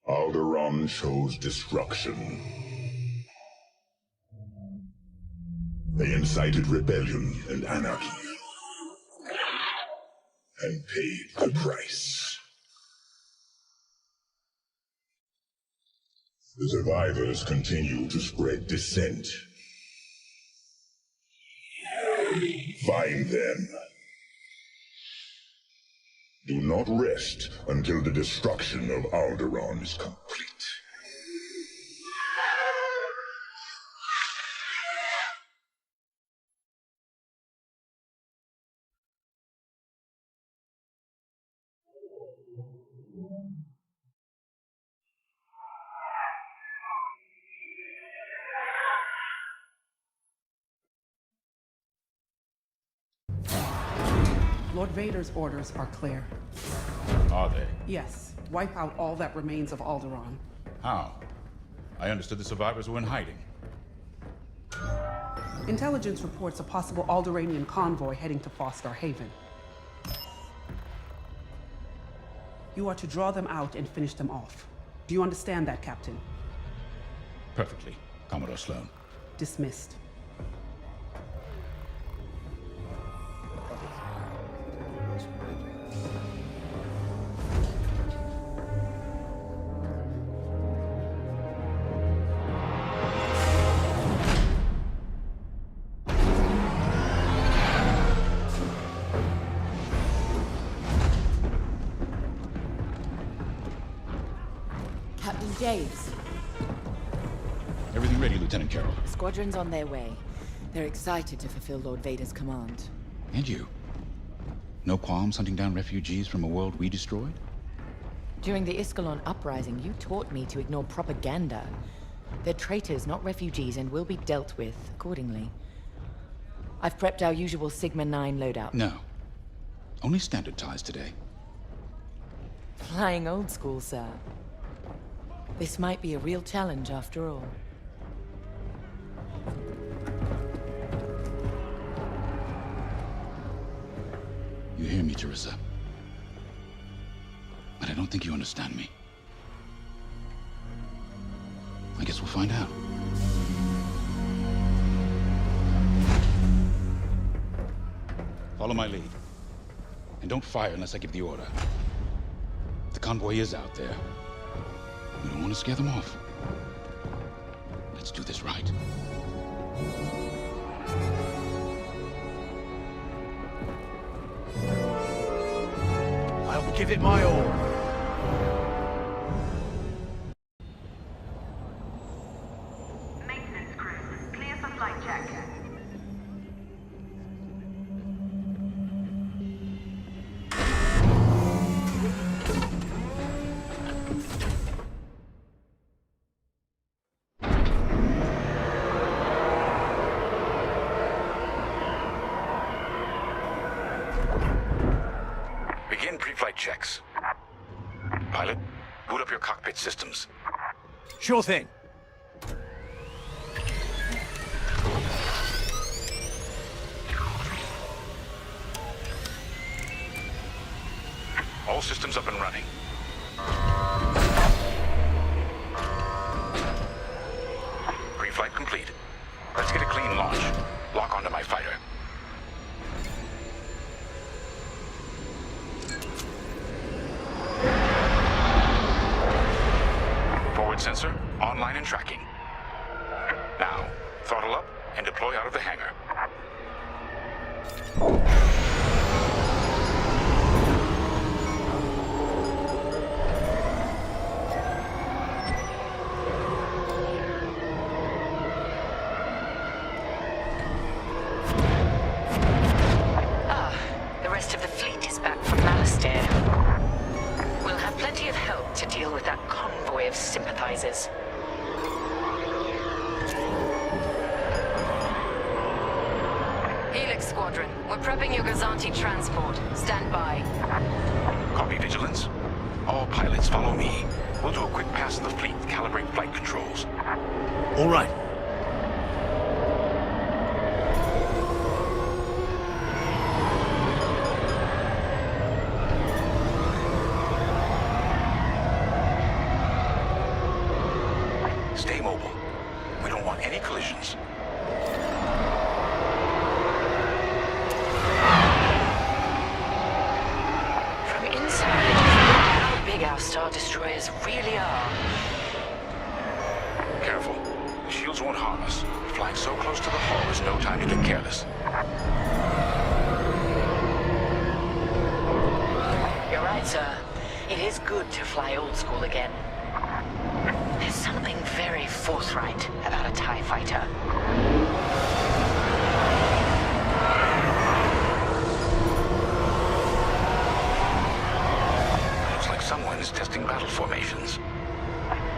Alderaan chose destruction. They incited rebellion and anarchy, and paid the price. The survivors continue to spread dissent. Find them. Do not rest until the destruction of Alderaan is complete. Lord Vader's orders are clear. Are they? Yes. Wipe out all that remains of Alderaan. How? I understood the survivors were in hiding. Intelligence reports a possible Alderaanian convoy heading to Fostar Haven. You are to draw them out and finish them off. Do you understand that, Captain? Perfectly, Commodore Sloan. Dismissed. Captain James. Everything ready, Lieutenant Carroll. Squadrons on their way. They're excited to fulfill Lord Vader's command. And you? No qualms hunting down refugees from a world we destroyed? During the Iskalon uprising, you taught me to ignore propaganda. They're traitors, not refugees, and will be dealt with accordingly. I've prepped our usual Sigma-9 loadout. No. Only standard ties today. Flying old school, sir. This might be a real challenge after all. You hear me, Teresa? But I don't think you understand me. I guess we'll find out. Follow my lead. And don't fire unless I give the order. The convoy is out there. We don't want to scare them off. Let's do this right. I'll give it my all. Maintenance crew, clear for flight check. Begin pre-flight checks. Pilot, boot up your cockpit systems. Sure thing. All systems up and running. Pre-flight complete. Let's get a clean launch. Lock onto my fighter. Forward sensor, online and tracking. Now, throttle up and deploy out of the hangar. of sympathizers. Helix Squadron, we're prepping your Gazanti transport. Stand by. Copy, Vigilance. All pilots follow me. We'll do a quick pass of the fleet, calibrate flight controls. All right. Stay mobile. We don't want any collisions. From inside, how big our Star Destroyers really are. Careful. The shields won't harm us. Flying so close to the hull is no time to get careless. You're right, sir. It is good to fly old school again. There's something very forthright about a TIE fighter. Looks like someone is testing battle formations.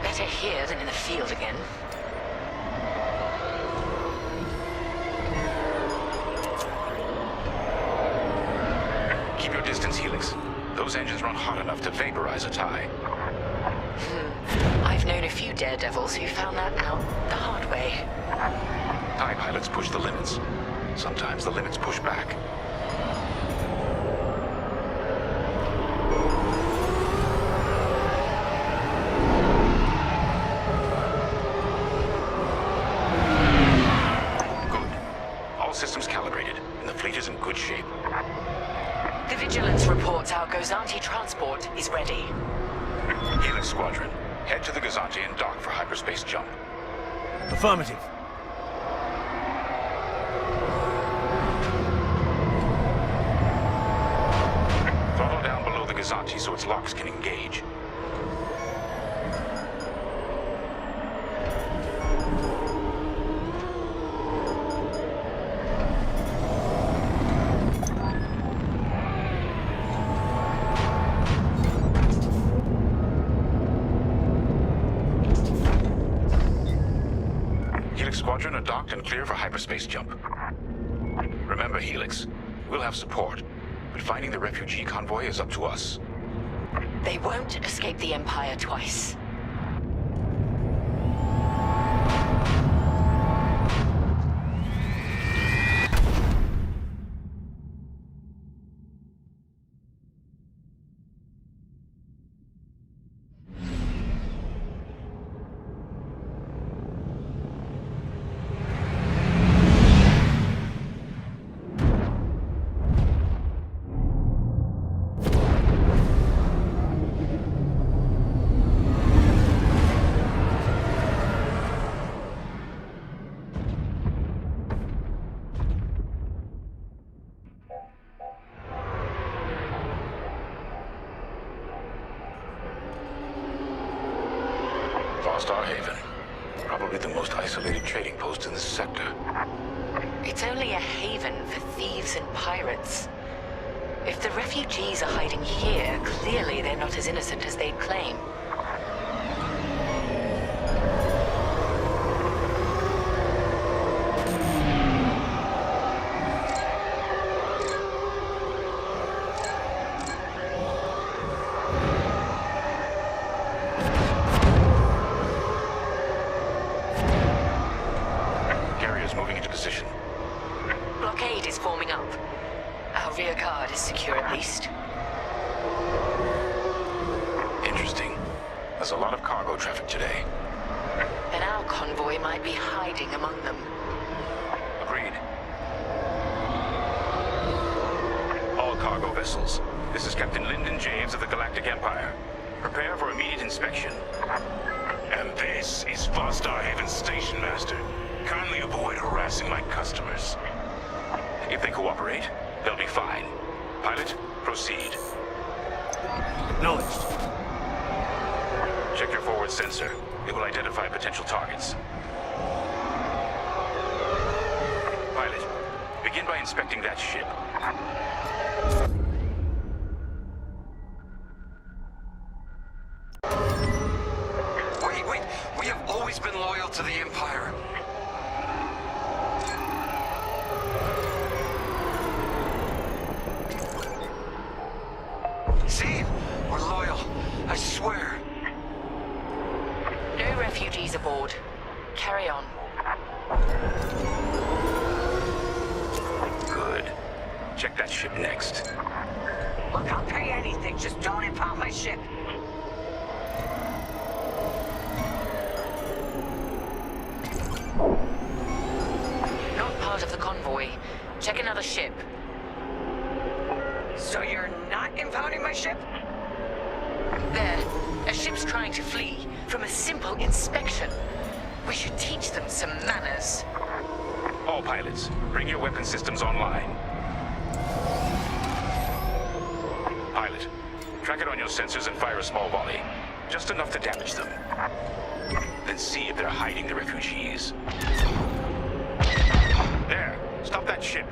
Better here than in the field again. Keep your distance, Helix. Those engines run hot enough to vaporize a TIE. I've known a few daredevils who found that out the hard way. TIE pilots push the limits. Sometimes the limits push back. Good. All systems calibrated, and the fleet is in good shape. The Vigilance reports our Gozanti transport is ready. Helix Squadron, head to the Gazanti and dock for hyperspace jump. Affirmative. Throttle down below the Gazanti so its locks can engage. Helix Squadron are docked and clear for hyperspace jump. Remember, Helix, we'll have support, but finding the refugee convoy is up to us. They won't escape the Empire twice. Fostar Haven. Probably the most isolated trading post in this sector. It's only a haven for thieves and pirates. If the refugees are hiding here, clearly they're not as innocent as they'd claim. Moving into position. Blockade is forming up. Our rear guard is secure at least. Interesting. There's a lot of cargo traffic today. And our convoy might be hiding among them. Agreed. All cargo vessels. This is Captain Lyndon James of the Galactic Empire. Prepare for immediate inspection. And this is Fostar Haven's station master. Kindly avoid harassing my customers. If they cooperate, they'll be fine. Pilot, proceed. Acknowledged. Check your forward sensor. It will identify potential targets. Pilot, begin by inspecting that ship. See? We're loyal. I swear. No refugees aboard. Carry on. Good. Check that ship next. Look, I'll pay anything. Just don't impound my ship. Not part of the convoy. Check another ship. So you're not impounding my ship? There. A ship's trying to flee from a simple inspection. We should teach them some manners. All pilots, bring your weapon systems online. Pilot, track it on your sensors and fire a small volley. Just enough to damage them. Then see if they're hiding the refugees. There, stop that ship.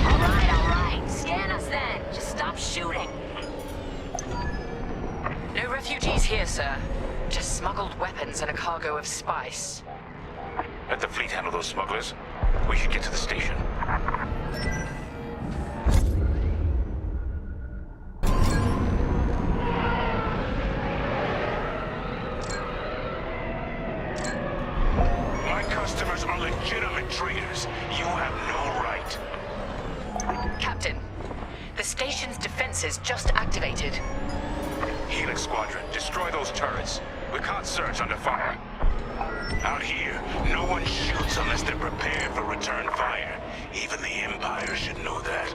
All right. Scan us then. Just stop shooting. No refugees here, sir. Just smuggled weapons and a cargo of spice. Let the fleet handle those smugglers. We should get to the station. My customers are legitimate traders. You have no right. Captain, the station's defenses just activated. Helix Squadron, destroy those turrets. We can't search under fire. Out here, no one shoots unless they're prepared for return fire. Even the Empire should know that.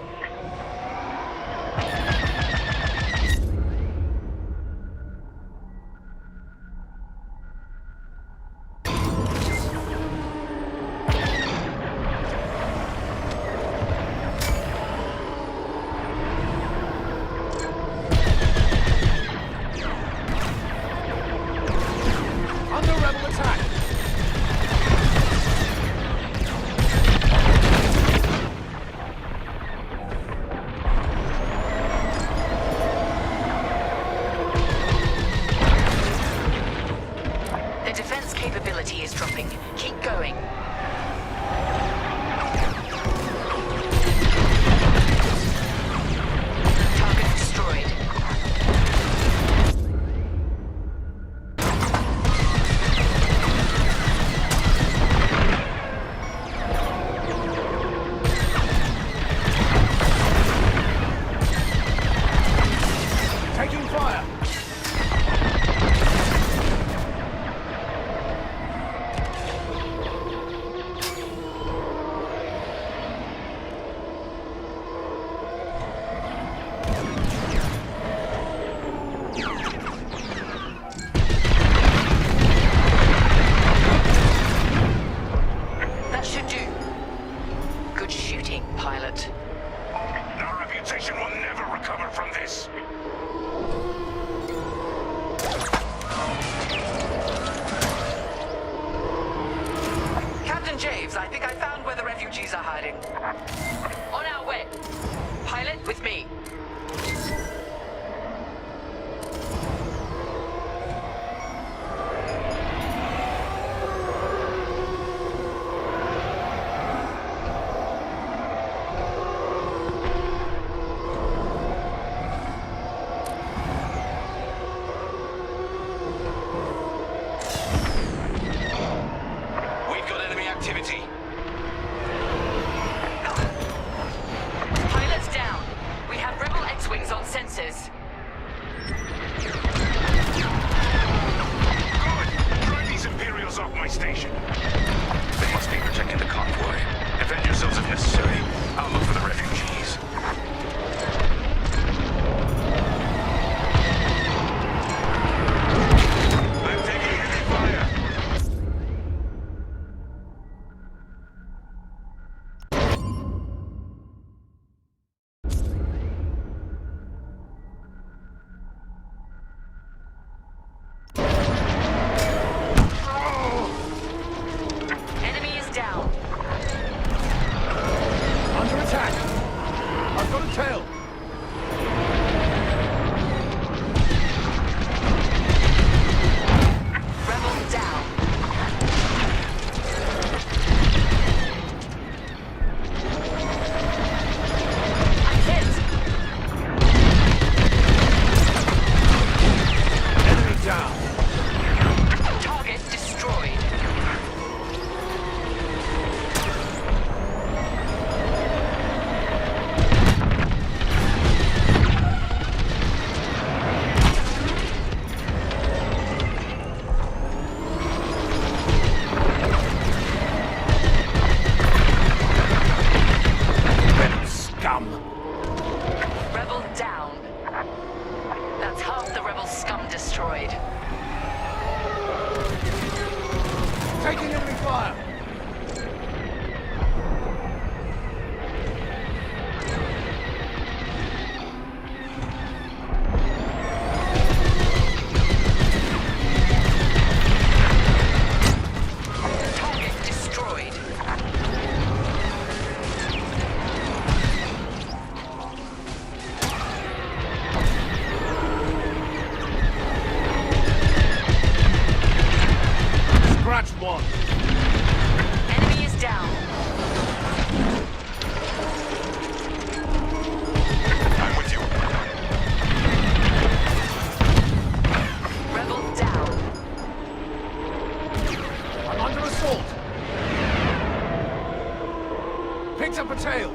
Picked up a tail!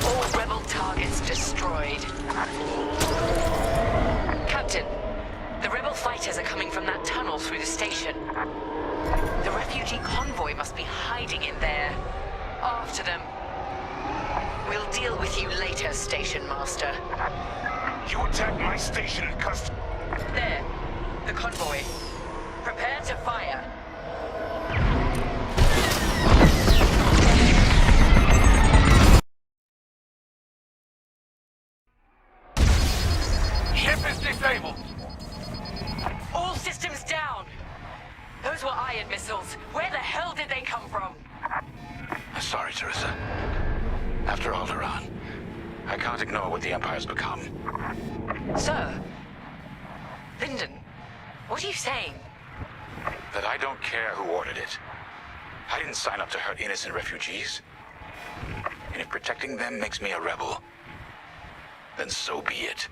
All rebel targets destroyed. Captain, the rebel fighters are coming from that tunnel through the station. The refugee convoy must be hiding in there. After them. We'll deal with you later, Station Master. You attacked my station in custody. There. The convoy. Prepare to fire. Ship is disabled! All systems down! Those were iron missiles. Where the hell did they come from? Sorry, Teresa. After Alderaan, I can't ignore what the Empire's become. Sir? Linden, what are you saying? That I don't care who ordered it. I didn't sign up to hurt innocent refugees. And if protecting them makes me a rebel, then so be it.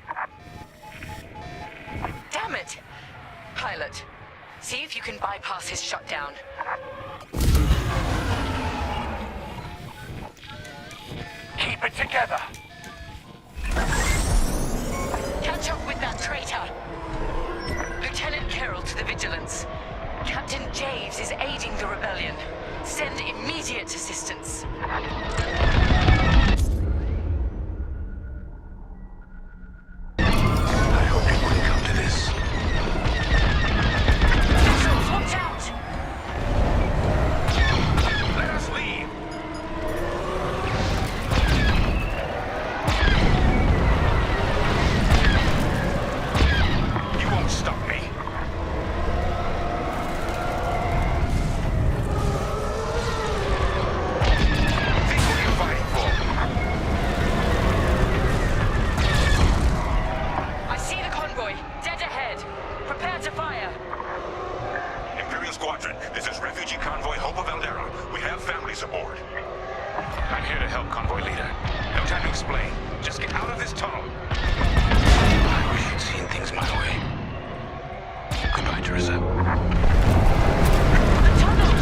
Damn it! Pilot, see if you can bypass his shutdown. Keep it together! Catch up with that traitor! Lieutenant Carroll to the Vigilance. Captain Javes is aiding the rebellion. Send immediate assistance. I hope it wouldn't come to this. Missiles, watch out! Let us leave! You won't stop me. Think what you're fighting for. I see the convoy, dead ahead. Prepare to fire. Imperial Squadron, this is Refugee Convoy Hope of Alderaan. We have families aboard. I'm here to help, Convoy Leader. No time to explain. Just get out of this tunnel. I wish you'd seen things my way. Goodbye, Teresa. The tunnel!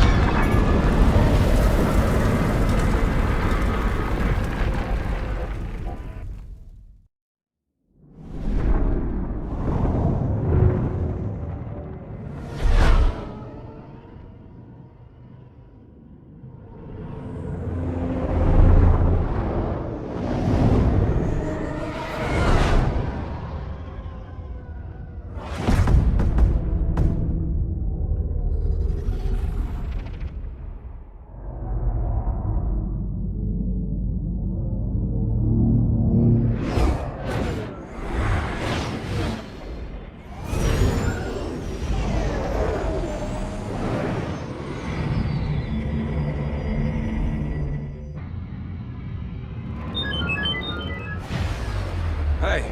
Hey,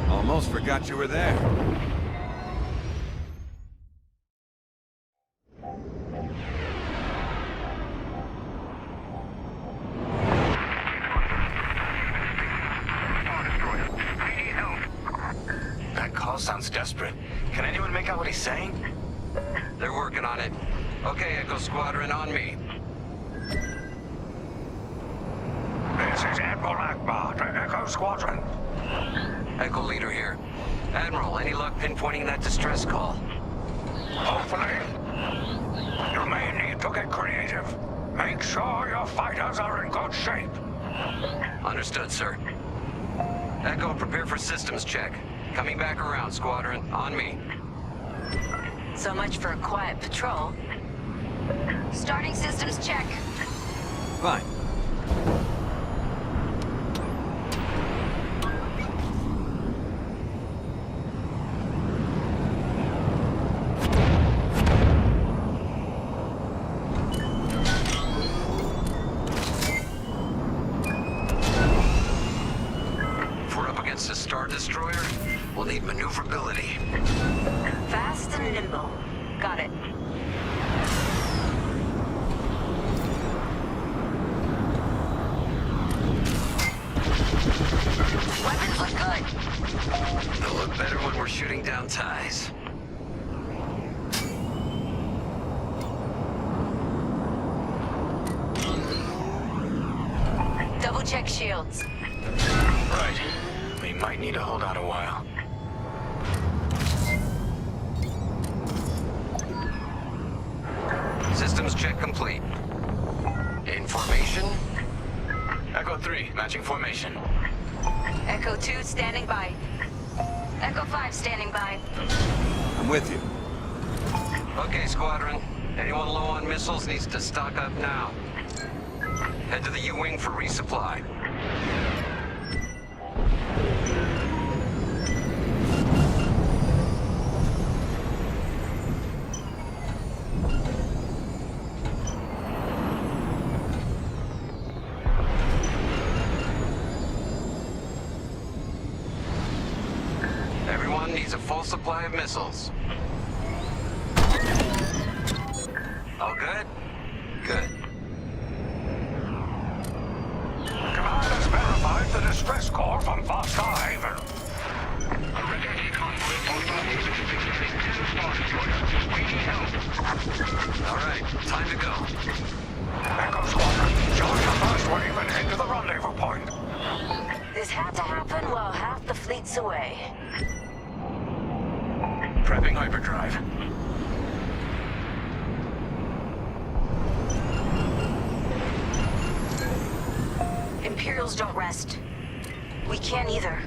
almost forgot you were there. That call sounds desperate. Can anyone make out what he's saying? They're working on it. Okay, Echo Squadron, on me. This is Admiral Akbar to Echo Squadron. Echo Leader here. Admiral, any luck pinpointing that distress call? Hopefully. You may need to get creative. Make sure your fighters are in good shape. Understood, sir. Echo, prepare for systems check. Coming back around, Squadron. On me. So much for a quiet patrol. Starting systems check. Fine. If we're up against a Star Destroyer, we'll need maneuverability. Fast and nimble. Got it. Weapons look good. They'll look better when we're shooting down ties. Check shields. Right. We might need to hold out a while. Systems check complete. In formation. Echo 3, matching formation. Echo 2 standing by. Echo 5 standing by. I'm with you. Okay, Squadron. Anyone low on missiles needs to stock up now. Head to the U-Wing for resupply. Everyone needs a full supply of missiles. All good? Good. Command has verified the distress call from Fostar Haven. All right, time to go. Echo Squadron, join the first wave and head to the rendezvous point. This had to happen while half the fleet's away. Prepping hyperdrive. Imperials don't rest. We can't either.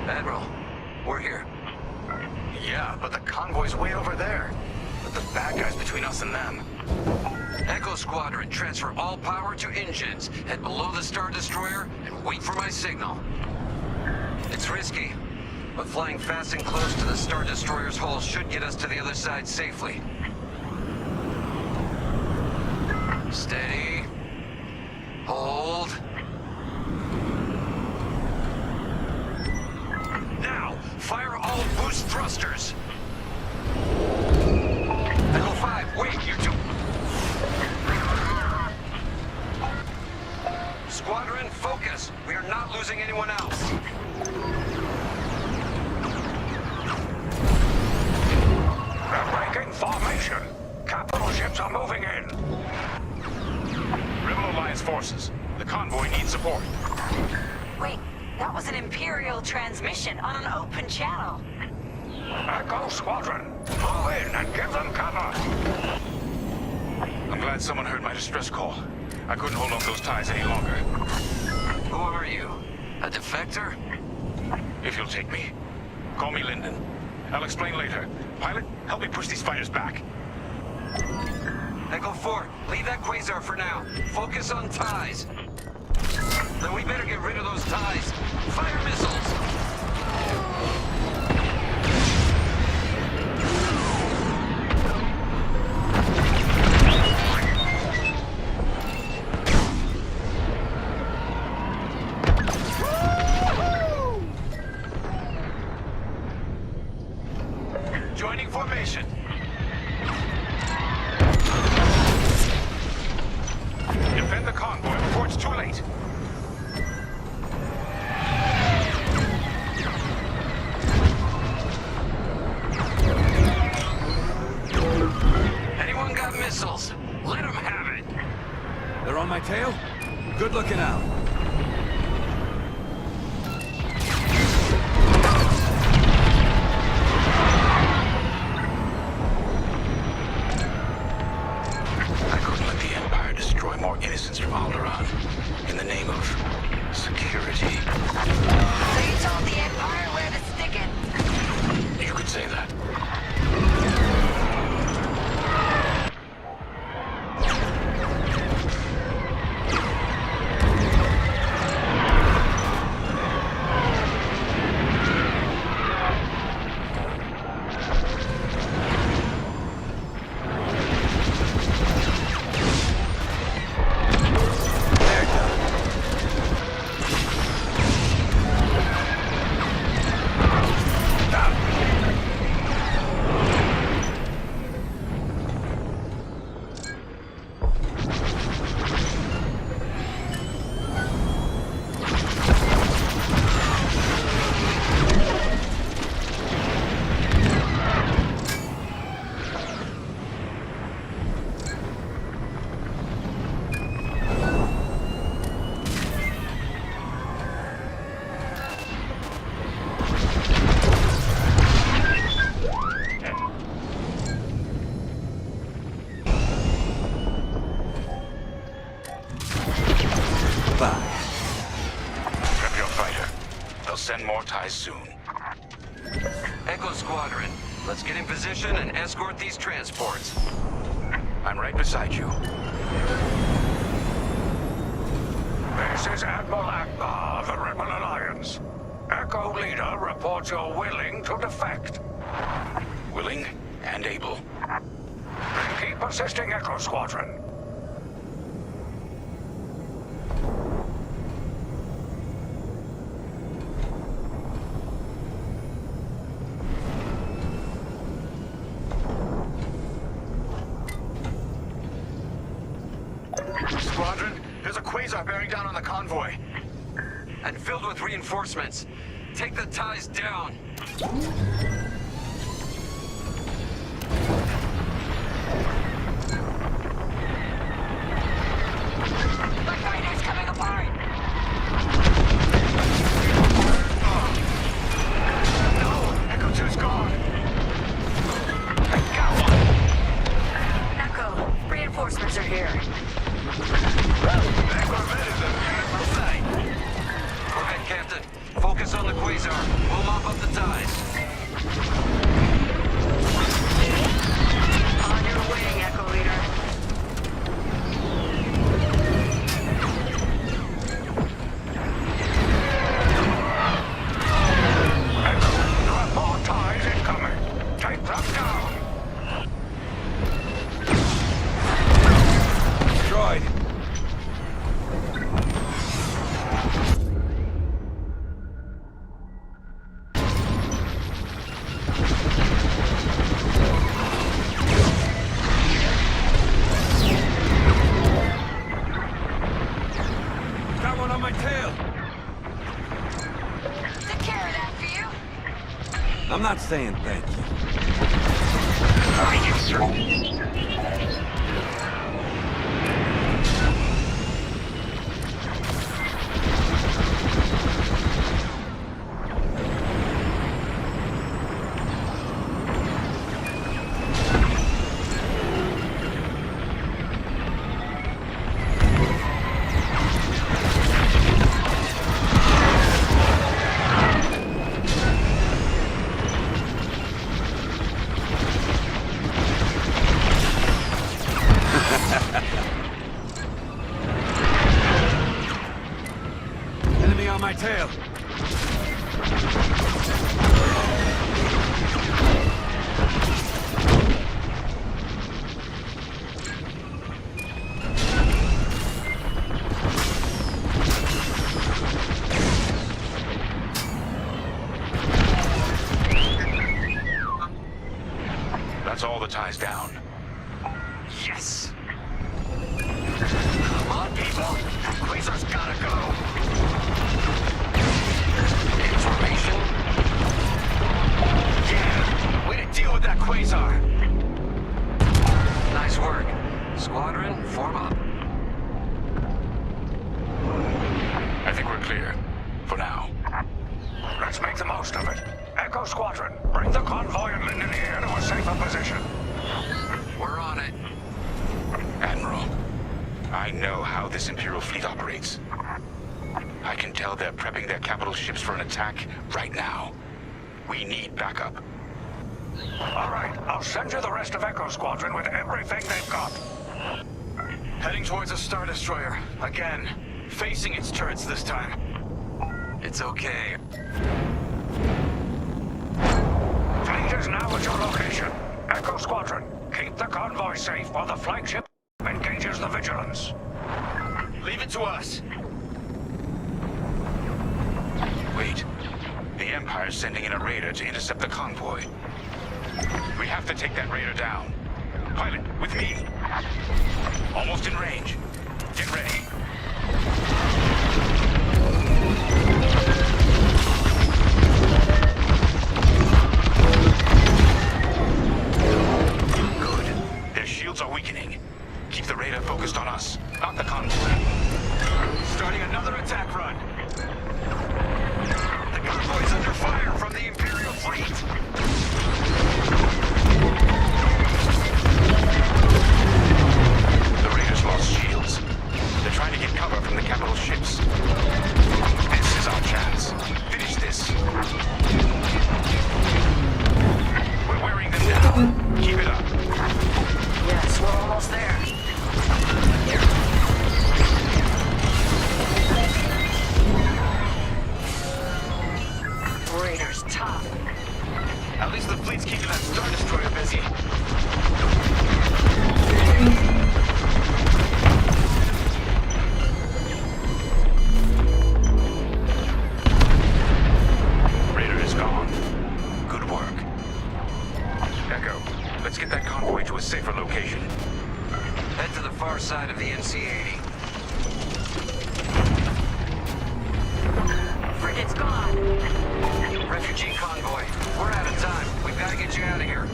Admiral, we're here. Yeah, but the convoy's way over there. But the bad guys between us and them. Echo Squadron, transfer all power to engines. Head below the Star Destroyer and wait for my signal. It's risky, but flying fast and close to the Star Destroyer's hull should get us to the other side safely. Steady. Hold. Now, fire all boost thrusters. Echo 5, wait, you two. Squadron, focus. We are not losing anyone else. They're breaking formation. Capital ships are moving in. Rebel Alliance forces. The convoy needs support. Wait, that was an Imperial transmission on an open channel. Echo Squadron, move in and give them cover. I'm glad someone heard my distress call. I couldn't hold on those ties any longer. Who are you? A defector? If you'll take me. Call me Lyndon. I'll explain later. Pilot, help me push these fighters back. Echo 4, leave that quasar for now. Focus on ties. Then we better get rid of those ties. Fire missiles! Joining formation. Defend the convoy before it's too late. Anyone got missiles? Let them have it. They're on my tail? Good looking out. I couldn't let the Empire destroy more innocents from Alderaan in the name of security. So you told the Empire where to stick it? You could say that. more ties soon. Echo Squadron, let's get in position and escort these transports. I'm right beside you. This is Admiral Akbar of the Rebel Alliance. Echo Leader reports you're willing to defect. Willing and able. Keep assisting Echo Squadron. Squadron, there's a quasar bearing down on the convoy. And filled with reinforcements. Take the ties down. The fighter's coming apart! No! Echo 2's gone! Echo, reinforcements are here. Go ahead, Captain. Focus on the quasar. We'll mop up the ties. On your wing, Echo Leader. Echo, there are more ties incoming. Take them down. Destroyed. Got one on my tail. Took care of that for you. I'm not saying thank you. Enemy on my tail. That's all the ties down. Yes! Come on, people! That quasar's gotta go! Information? Yeah! Way to deal with that quasar! Nice work. Squadron, form up. I think we're clear. For now. Let's make the most of it. Echo Squadron, bring the convoy and Linden here to a safer position. We're on it. Admiral, I know how this Imperial fleet operates. I can tell they're prepping their capital ships for an attack right now. We need backup. All right, I'll send you the rest of Echo Squadron with everything they've got. Heading towards a Star Destroyer. Again. Facing its turrets this time. It's okay. Fleet is now at your location. Echo Squadron, keep the convoy safe while the flagship engages the Vigilance. Leave it to us. Wait. The Empire's sending in a raider to intercept the convoy. We have to take that raider down. Pilot, with me. Almost in range. Get ready. Good. Their shields are weakening. Keep the radar focused on us, not the convoy. Starting another attack run. The convoy's under fire from the Imperial fleet. The raiders lost shields. They're trying to get cover from the capital ships. This is our chance. Finish this. Keep it up. Yes, we're almost there. Raiders tough. At least the fleet's keeping that Star Destroyer busy. Raider is gone. Good work. Echo, let's get that convoy to a safer location. Head to the far side of the NC-80. Frigate's gone. Refugee convoy. We're out of time. We've got to get you out of here.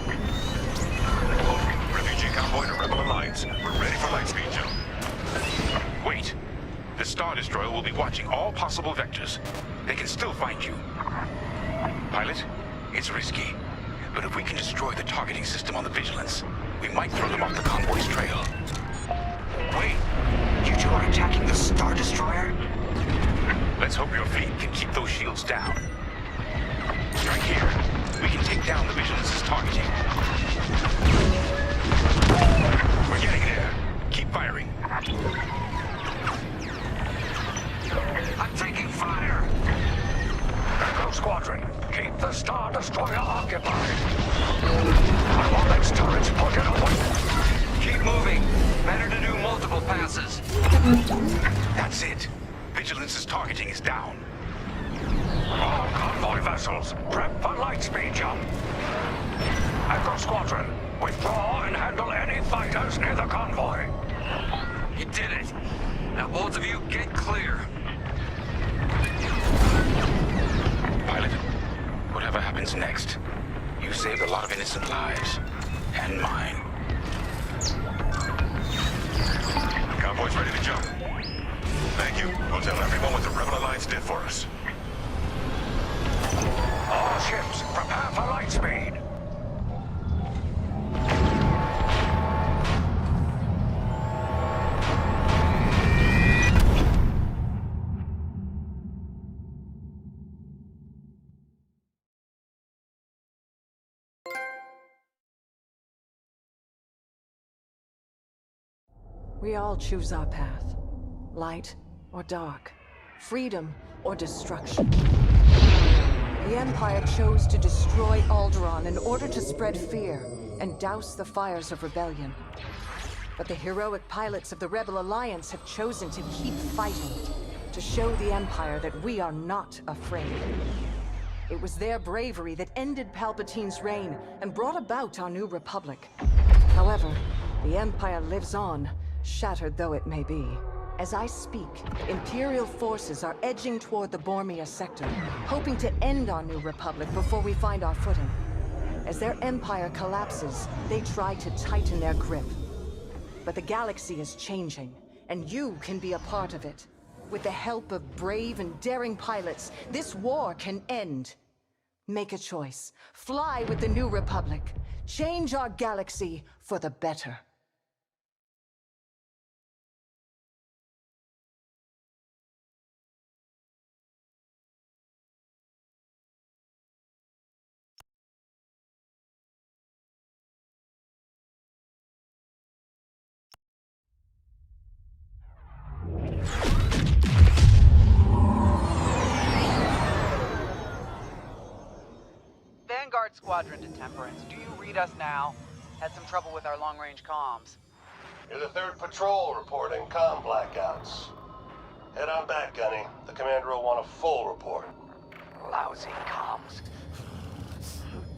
Refugee convoy to Rebel Alliance. We're ready for lightspeed jump. Wait. The Star Destroyer will be watching all possible vectors. They can still find you. Pilot, it's risky. But if we can destroy the targeting system on the Vigilance, we might throw them off the convoy's trail. Wait, you two are attacking the Star Destroyer? Let's hope your fleet can keep those shields down. Strike here. We can take down the Vigilance's targeting. We're getting there. Keep firing. I'm taking fire. Echo Squadron, keep the Star Destroyer occupied. I want its turrets put it away. Keep moving. Better to do multiple passes. That's it. Vigilance's targeting is down. All convoy vessels, prep for lightspeed jump. Echo Squadron, withdraw and handle any fighters near the convoy. You did it. Now both of you get clear. Pilot, whatever happens next, you saved a lot of innocent lives. And mine. Convoy's ready to jump. Thank you. We'll tell everyone what the Rebel Alliance did for us. All ships, prepare for lightspeed. We all choose our path. Light or dark. Freedom or destruction. The Empire chose to destroy Alderaan in order to spread fear and douse the fires of rebellion. But the heroic pilots of the Rebel Alliance have chosen to keep fighting, to show the Empire that we are not afraid. It was their bravery that ended Palpatine's reign and brought about our new Republic. However, the Empire lives on, shattered though it may be. As I speak, Imperial forces are edging toward the Bormia sector, hoping to end our new Republic before we find our footing. As their empire collapses, they try to tighten their grip. But the galaxy is changing, and you can be a part of it. With the help of brave and daring pilots, this war can end. Make a choice. Fly with the new Republic. Change our galaxy for the better. Vanguard Squadron to Temperance. Do you read us now? Had some trouble with our long-range comms. You're the 3rd patrol reporting comm blackouts. Head on back, Gunny. The commander will want a full report. Lousy comms.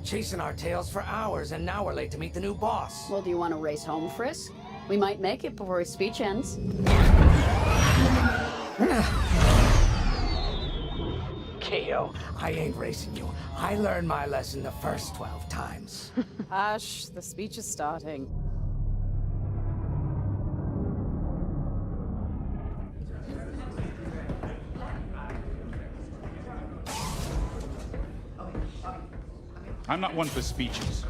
Chasing our tails for hours, and now we're late to meet the new boss. Well, do you want to race home, Frisk? We might make it before his speech ends. KO, I ain't racing you. I learned my lesson the first 12 times. Hush, the speech is starting. I'm not one for speeches.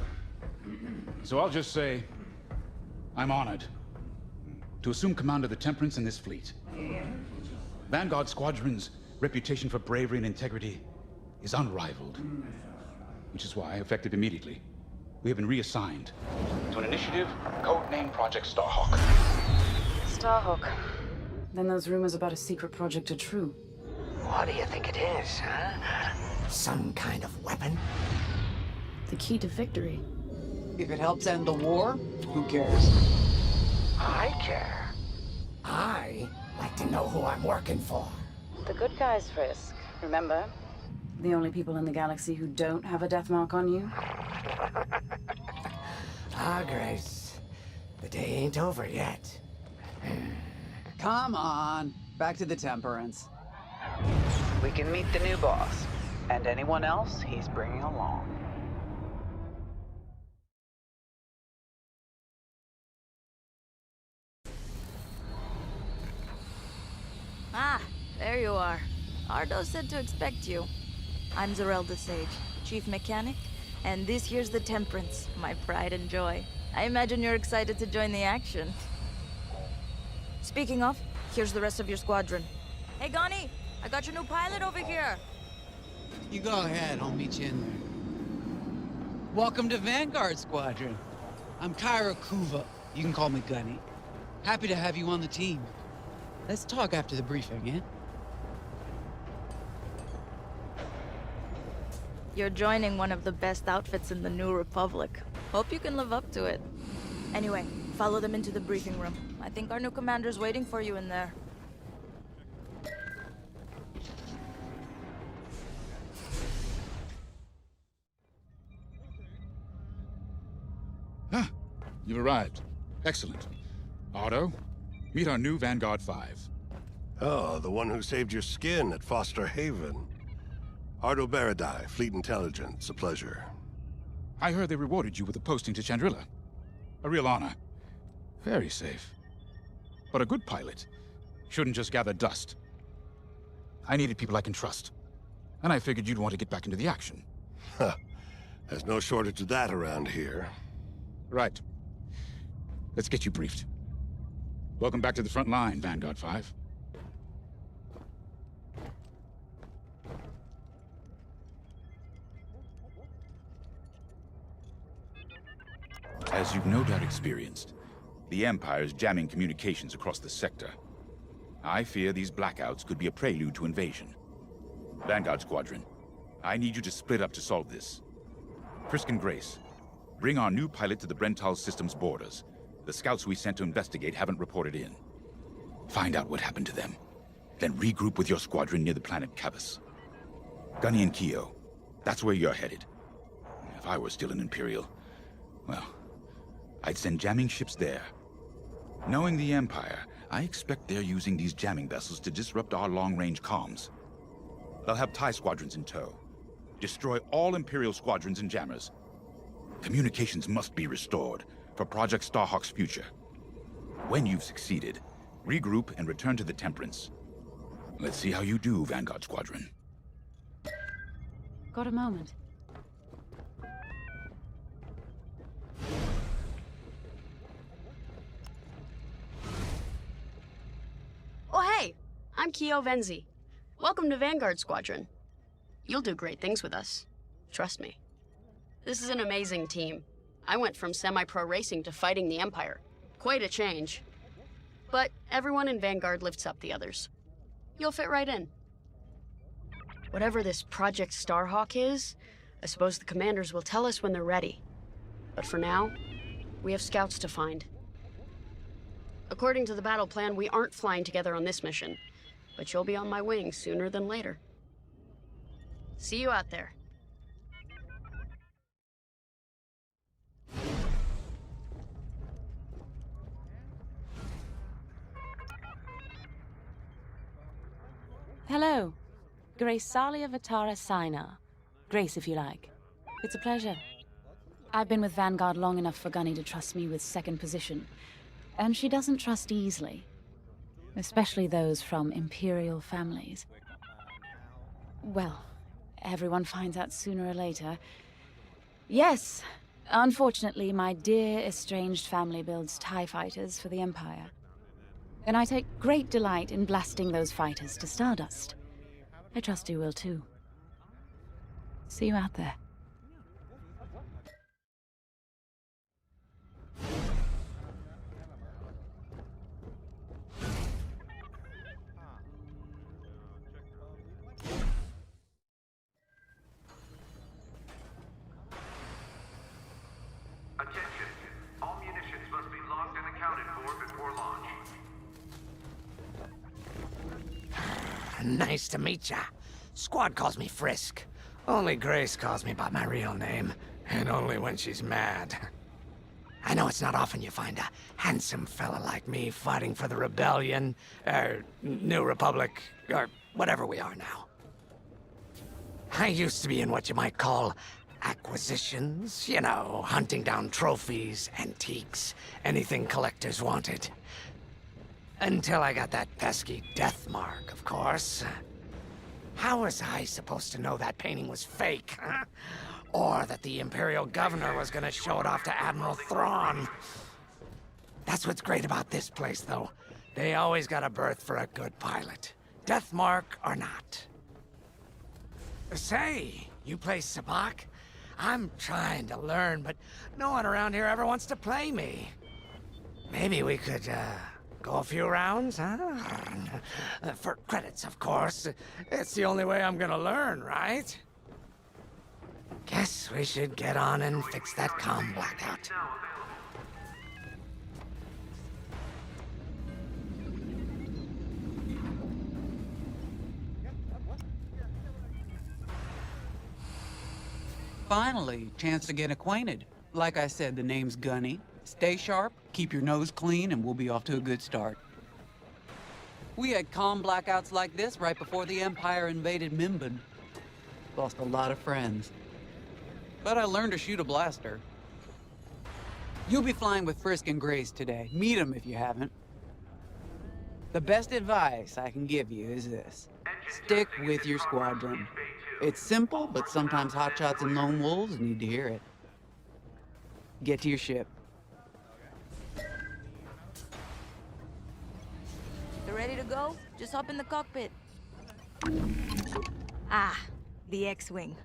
So I'll just say, I'm honored to assume command of the Temperance in this fleet. Vanguard Squadron's reputation for bravery and integrity is unrivaled, which is why, effective immediately, we have been reassigned to an initiative codenamed Project Starhawk. Starhawk. Then those rumors about a secret project are true. What do you think it is, huh? Some kind of weapon? The key to victory. If it helps end the war, who cares? I care. I like to know who I'm working for. The good guys, Frisk. Remember? The only people in the galaxy who don't have a death mark on you? Ah, Grace. The day ain't over yet. Come on, back to the Temperance. We can meet the new boss, and anyone else he's bringing along. Ah, there you are. Ardo said to expect you. I'm Zarelda Sage, Chief Mechanic, and this here's the Temperance, my pride and joy. I imagine you're excited to join the action. Speaking of, here's the rest of your squadron. Hey, Gani, I got your new pilot over here. You go ahead, I'll meet you in there. Welcome to Vanguard Squadron. I'm Kyra Kuva. You can call me Gunny. Happy to have you on the team. Let's talk after the briefing, eh? You're joining one of the best outfits in the New Republic. Hope you can live up to it. Anyway, follow them into the briefing room. I think our new commander's waiting for you in there. Ah, you've arrived. Excellent. Otto, meet our new Vanguard 5. Oh, the one who saved your skin at Fostar Haven. Ardo Baradai, Fleet Intelligence, a pleasure. I heard they rewarded you with a posting to Chandrila. A real honor. Very safe. But a good pilot shouldn't just gather dust. I needed people I can trust. And I figured you'd want to get back into the action. Huh. There's no shortage of that around here. Right. Let's get you briefed. Welcome back to the front line, Vanguard 5. As you've no doubt experienced, the Empire is jamming communications across the sector. I fear these blackouts could be a prelude to invasion. Vanguard Squadron, I need you to split up to solve this. Frisk and Grace, bring our new pilot to the Brental system's borders. The scouts we sent to investigate haven't reported in. Find out what happened to them. Then regroup with your squadron near the planet Cavus. Gunny and Keo, that's where you're headed. If I were still an Imperial, well, I'd send jamming ships there. Knowing the Empire, I expect they're using these jamming vessels to disrupt our long-range comms. They'll have TIE squadrons in tow. Destroy all Imperial squadrons and jammers. Communications must be restored for Project Starhawk's future. When you've succeeded, regroup and return to the Temperance. Let's see how you do, Vanguard Squadron. Got a moment? Oh, hey! I'm Keo Venzi. Welcome to Vanguard Squadron. You'll do great things with us. Trust me. This is an amazing team. I went from semi-pro racing to fighting the Empire. Quite a change. But everyone in Vanguard lifts up the others. You'll fit right in. Whatever this Project Starhawk is, I suppose the commanders will tell us when they're ready. But for now, we have scouts to find. According to the battle plan, we aren't flying together on this mission, but you'll be on my wing sooner than later. See you out there. Hello. Grace Salia Vatara Sina. Grace, if you like. It's a pleasure. I've been with Vanguard long enough for Gunny to trust me with second position. And she doesn't trust easily. Especially those from Imperial families. Well, everyone finds out sooner or later. Yes, unfortunately, my dear estranged family builds TIE fighters for the Empire. And I take great delight in blasting those fighters to stardust. I trust you will too. See you out there. Nice to meet ya. Squad calls me Frisk. Only Grace calls me by my real name, and only when she's mad. I know it's not often you find a handsome fella like me fighting for the Rebellion, or New Republic, or whatever we are now. I used to be in what you might call acquisitions, you know, hunting down trophies, antiques, anything collectors wanted. Until I got that pesky death mark, of course. How was I supposed to know that painting was fake, huh? Or that the Imperial Governor was gonna show it off to Admiral Thrawn? That's what's great about this place, though. They always got a berth for a good pilot. Death mark or not. Say, you play Sabak? I'm trying to learn, but no one around here ever wants to play me. Maybe we could, go a few rounds, huh? For credits, of course. It's the only way I'm gonna learn, right? Guess we should get on and fix that comm blackout. Finally, chance to get acquainted. Like I said, the name's Gunny. Stay sharp, keep your nose clean, and we'll be off to a good start. We had comm blackouts like this right before the Empire invaded Minban. Lost a lot of friends. But I learned to shoot a blaster. You'll be flying with Frisk and Grace today. Meet them if you haven't. The best advice I can give you is this. Stick with your squadron. It's simple, but sometimes hotshots and lone wolves need to hear it. Get to your ship. You ready to go? Just hop in the cockpit. Ah, the X-Wing.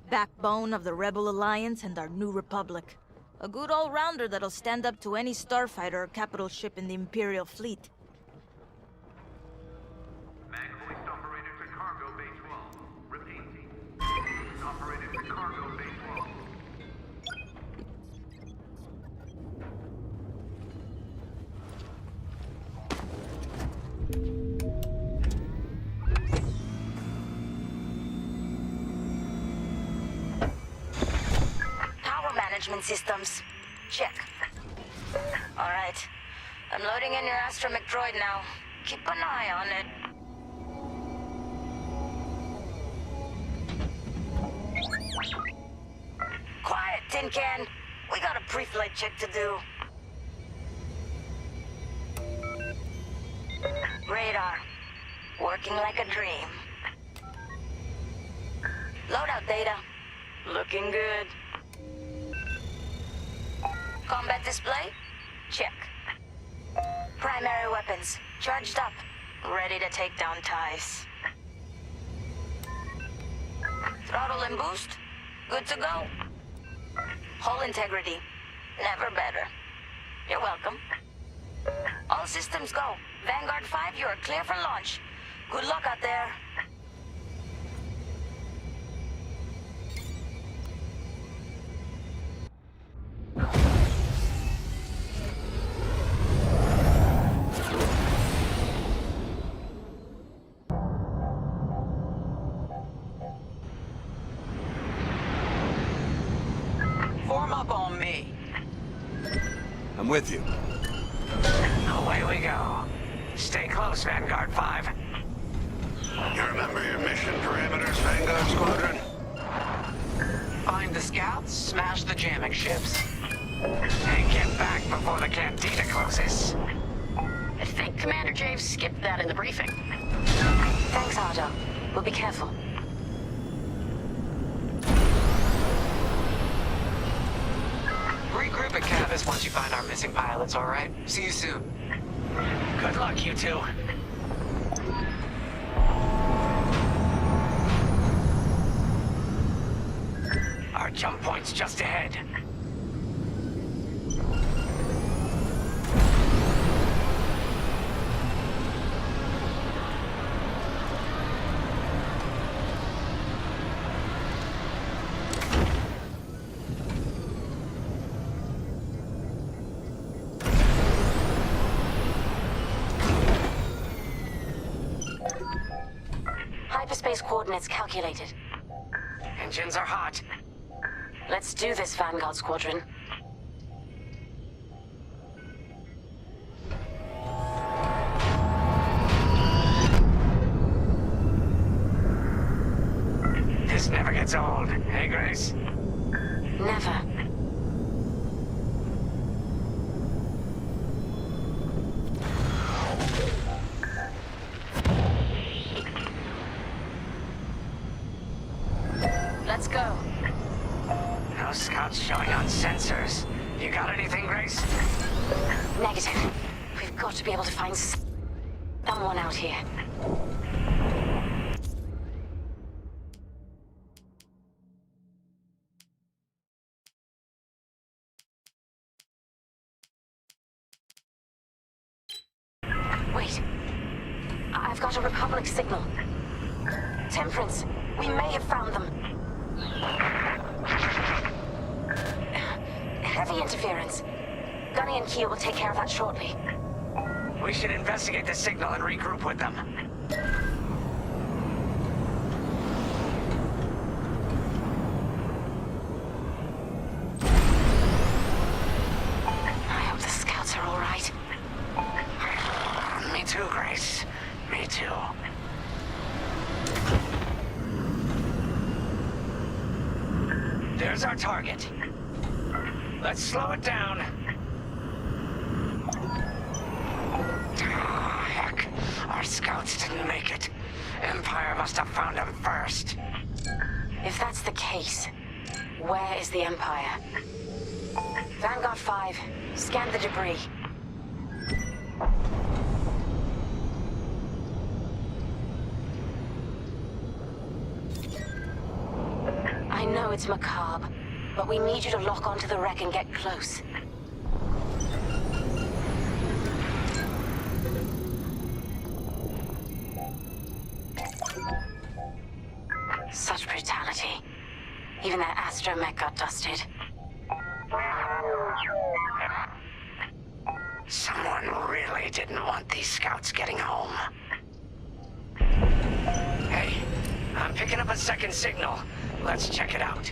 Backbone of the Rebel Alliance and our new Republic. A good all-rounder that'll stand up to any starfighter or capital ship in the Imperial fleet. Management systems. Check. All right. I'm loading in your astromech droid now. Keep an eye on it. Quiet, Tin Can. We got a pre-flight check to do. Radar. Working like a dream. Loadout data. Looking good. Combat display? Check. Primary weapons, charged up, ready to take down TIEs. Throttle and boost, good to go. Hull integrity, never better. You're welcome. All systems go. Vanguard 5, you are clear for launch. Good luck out there. I'm with you. Away we go. Stay close, Vanguard 5. You remember your mission parameters, Vanguard Squadron? Find the scouts, smash the jamming ships. And get back before the cantina closes. I think Commander Javes skipped that in the briefing. Thanks, Otto. We'll be careful. Regroup at Cavus once you find our missing pilots, all right? See you soon. Good luck, you two. Our jump point's just ahead. Kio's coordinates calculated. Engines are hot. Let's do this, Vanguard Squadron. This never gets old, hey, Grace? Never. Let's go. No scouts showing on sensors. You got anything, Grace? Negative. We've got to be able to find someone out here. Wait. I've got a Republic signal. Temperance, we may have found them. Heavy interference. Gunny and Keo will take care of that shortly. We should investigate the signal and regroup with them. I hope the scouts are all right. Me too, Grace. Me too. There's our target. Let's slow it down. Oh, heck. Our scouts didn't make it. Empire must have found them first. If that's the case, where is the Empire? Vanguard 5, scan the debris. I know it's macabre, but we need you to lock onto the wreck and get close. Such brutality. Even that astromech got dusted. Someone really didn't want these scouts getting home. Hey, I'm picking up a second signal. Let's check it out.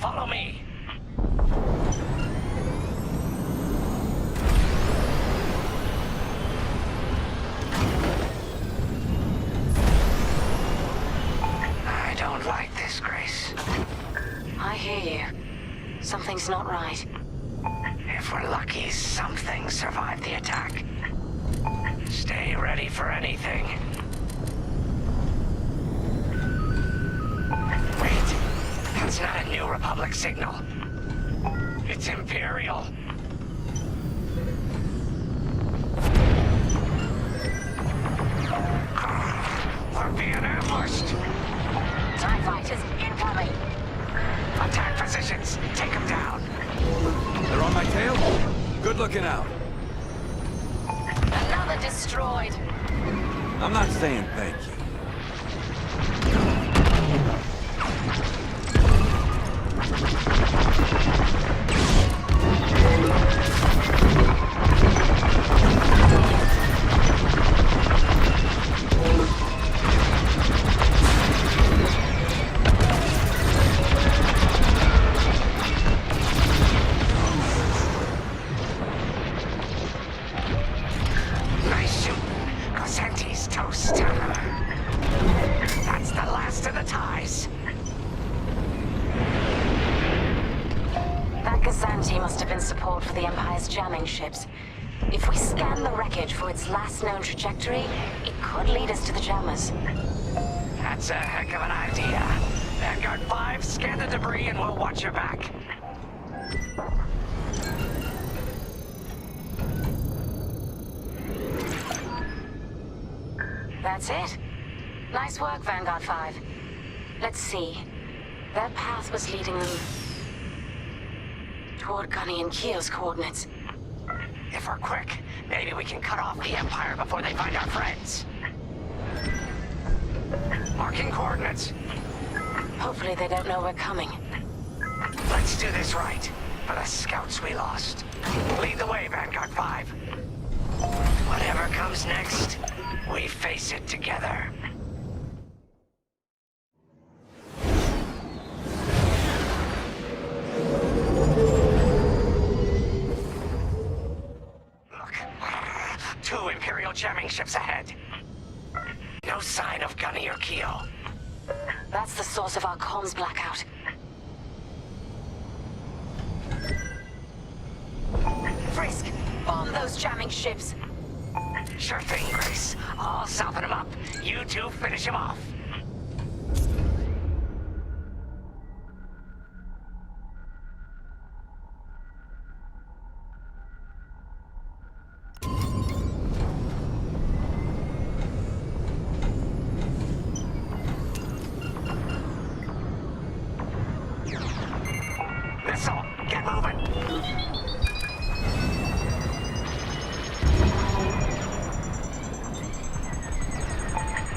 Follow me. I don't like this, Grace. I hear you. Something's not right. If we're lucky, something survived the attack. Stay ready for anything. Wait, that's not a New Republic signal. It's Imperial. We're being ambushed. TIE fighters incoming! Attack positions, take them down. They're on my tail? Good looking out. Another destroyed. I'm not saying thank you. Nice shooting. Cosenti's toast. That's the last of the ties. That Gazanti must have been support for the Empire's jamming ships. If we scan the wreckage for its last known trajectory, it could lead us to the jammers. That's a heck of an idea. Vanguard 5, scan the debris and we'll watch your back. That's it. Nice work, Vanguard 5. Let's see. Their path was leading them toward Gunny and Keel's coordinates. If we're quick, maybe we can cut off the Empire before they find our friends. Marking coordinates. Hopefully they don't know we're coming. Let's do this right, for the scouts we lost. Lead the way, Vanguard 5. Whatever comes next, we face it together. Look, 2 Imperial jamming ships ahead. No sign of Gunny or Keo. That's the source of our comms blackout. Frisk, bomb those jamming ships. Sure thing, Grace. I'll soften him up. You two finish him off. Missile, get moving.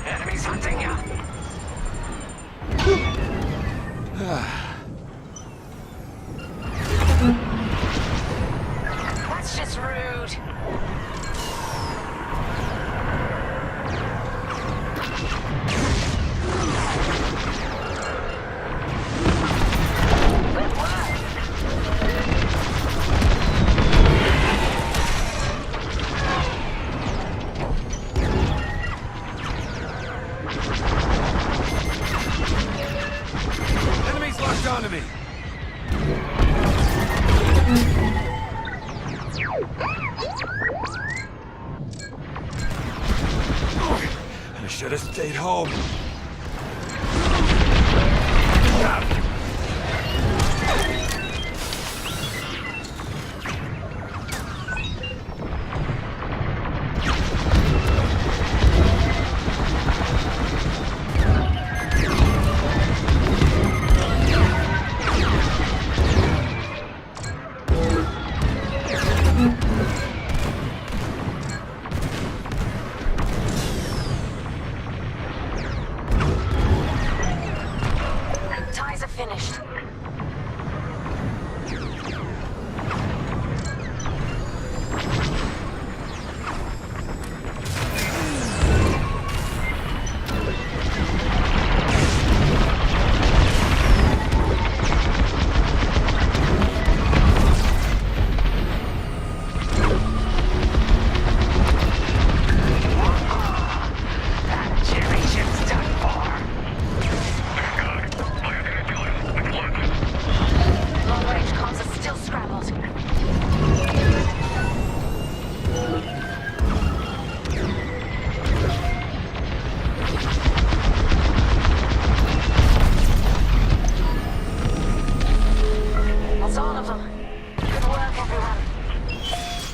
Enemies hunting ya. That's just rude. Good work. Enemies locked onto me. I should have stayed home. Ties are finished. That Jerry ship's done for. Long-range comms are still scrambled. That's all of them. Good work, everyone.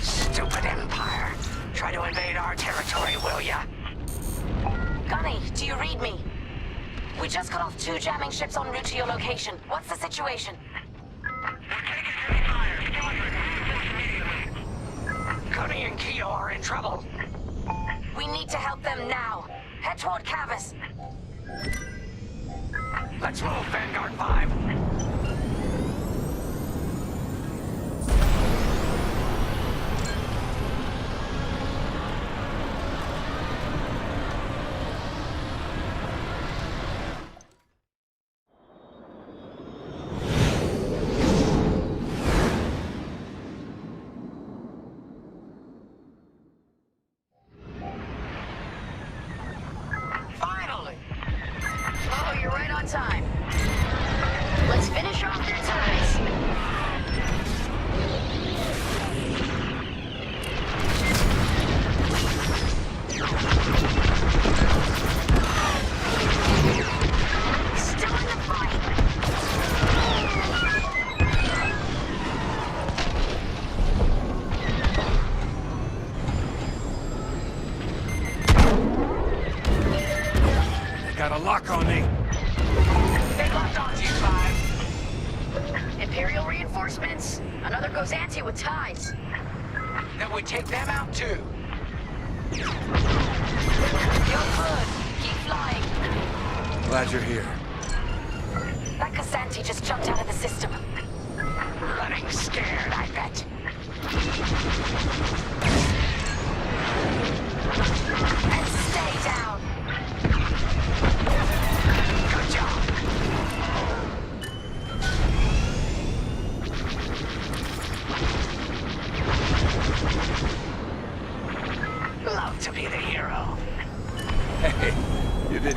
Stupid Empire. Try to invade our territory, will ya? Gunny, do you read me? We just cut off 2 jamming ships en route to your location. What's the situation? Gunny and Keo are in trouble. We need to help them now. Head toward Cavus. Let's move, Vanguard 5. Finally! Oh, you're right on time. Let's finish off their ties. Still in the fight. They got a lock on me. They locked onto you, 5. Imperial reinforcements. Another Gozanti with ties. Then we take them out too. You're good. Keep flying. Glad you're here. That Gozanti just jumped out of the system. Running scared, I bet.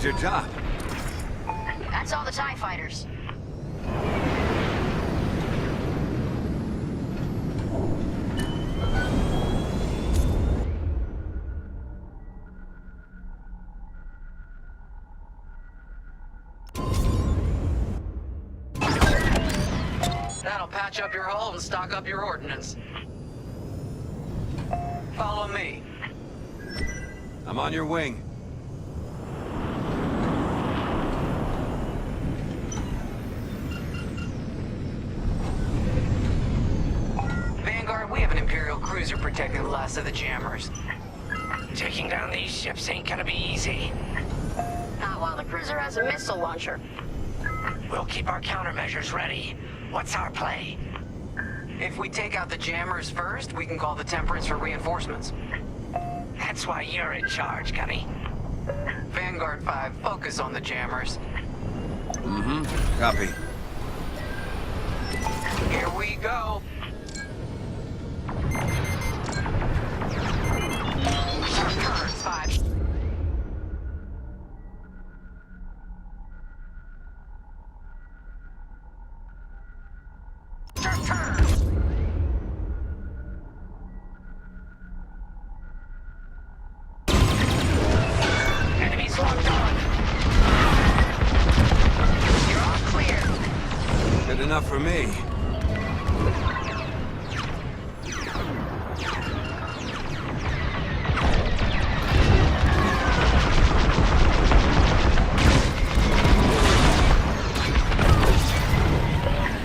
your job? That's all the TIE fighters. That'll patch up your hull and stock up your ordnance. Follow me. I'm on your wing. Vanguard, we have an Imperial cruiser protecting the last of the jammers. Taking down these ships ain't gonna be easy. Not while the cruiser has a missile launcher. We'll keep our countermeasures ready. What's our play? If we take out the jammers first, we can call the Temperance for reinforcements. That's why you're in charge, Gunny. Vanguard 5, focus on the jammers. Mm-hmm. Copy. Here we go. Turns 5. Turn. Enemies locked on. You're all clear. Good enough for me.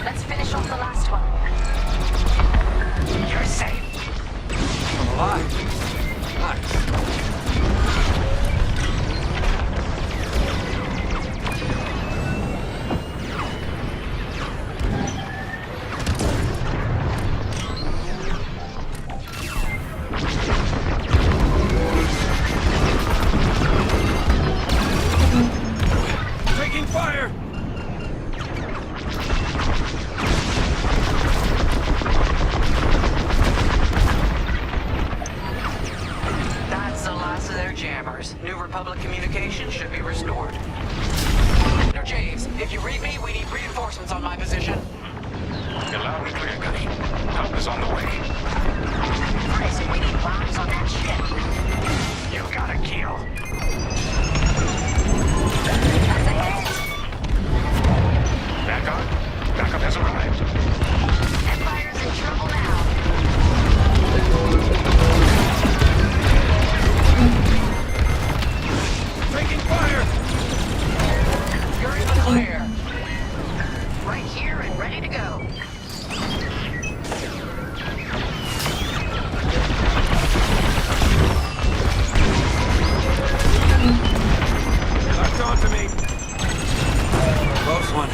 Let's finish off the last one. You're safe. I'm alive. Nice. Taking fire! That's the last of their jammers. New Republic communication should be restored. Now, James, if you read me, we need reinforcements on my position. You're loud and clear, Gunny. Help is on the way. Bryson, we need bombs on that ship. You got a kill. That's a hit. Vanguard, backup has arrived. Empire's in trouble now. Taking fire! You're in the clear. Right here and ready to go. Locked on to me. Close one.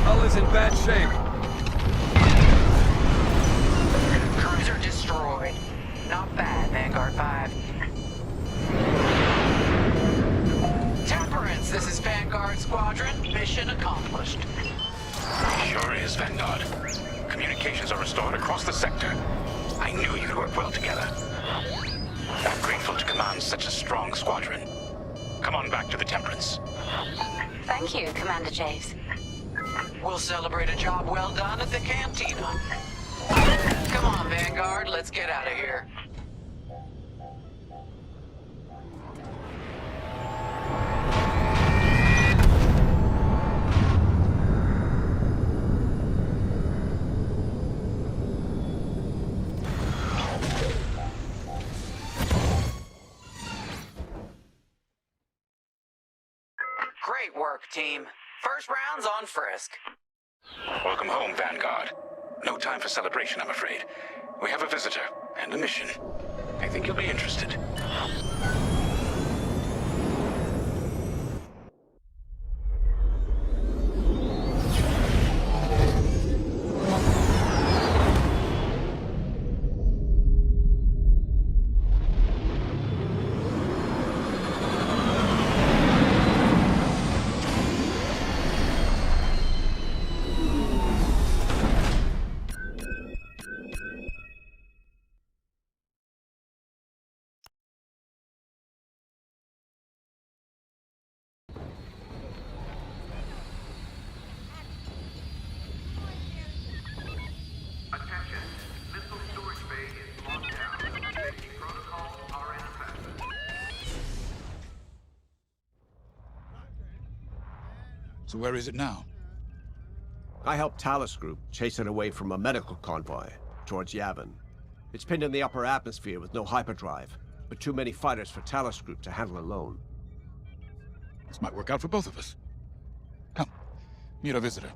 Hull is in bad shape. Cruiser destroyed. Not bad, Vanguard 5. Temperance, this is Vanguard Squadron. Mission accomplished. Sure is, Vanguard. Communications are restored across the sector. I knew you'd work well together. I'm grateful to command such a strong squadron. Come on back to the Temperance. Thank you, Commander Javes. We'll celebrate a job well done at the cantina. Come on, Vanguard, let's get out of here. Great work, team. First round's on Frisk. Welcome home, Vanguard. No time for celebration, I'm afraid. We have a visitor and a mission. I think you'll be interested. So where is it now? I helped Talus Group chase it away from a medical convoy towards Yavin. It's pinned in the upper atmosphere with no hyperdrive, but too many fighters for Talus Group to handle alone. This might work out for both of us. Come, meet our visitor.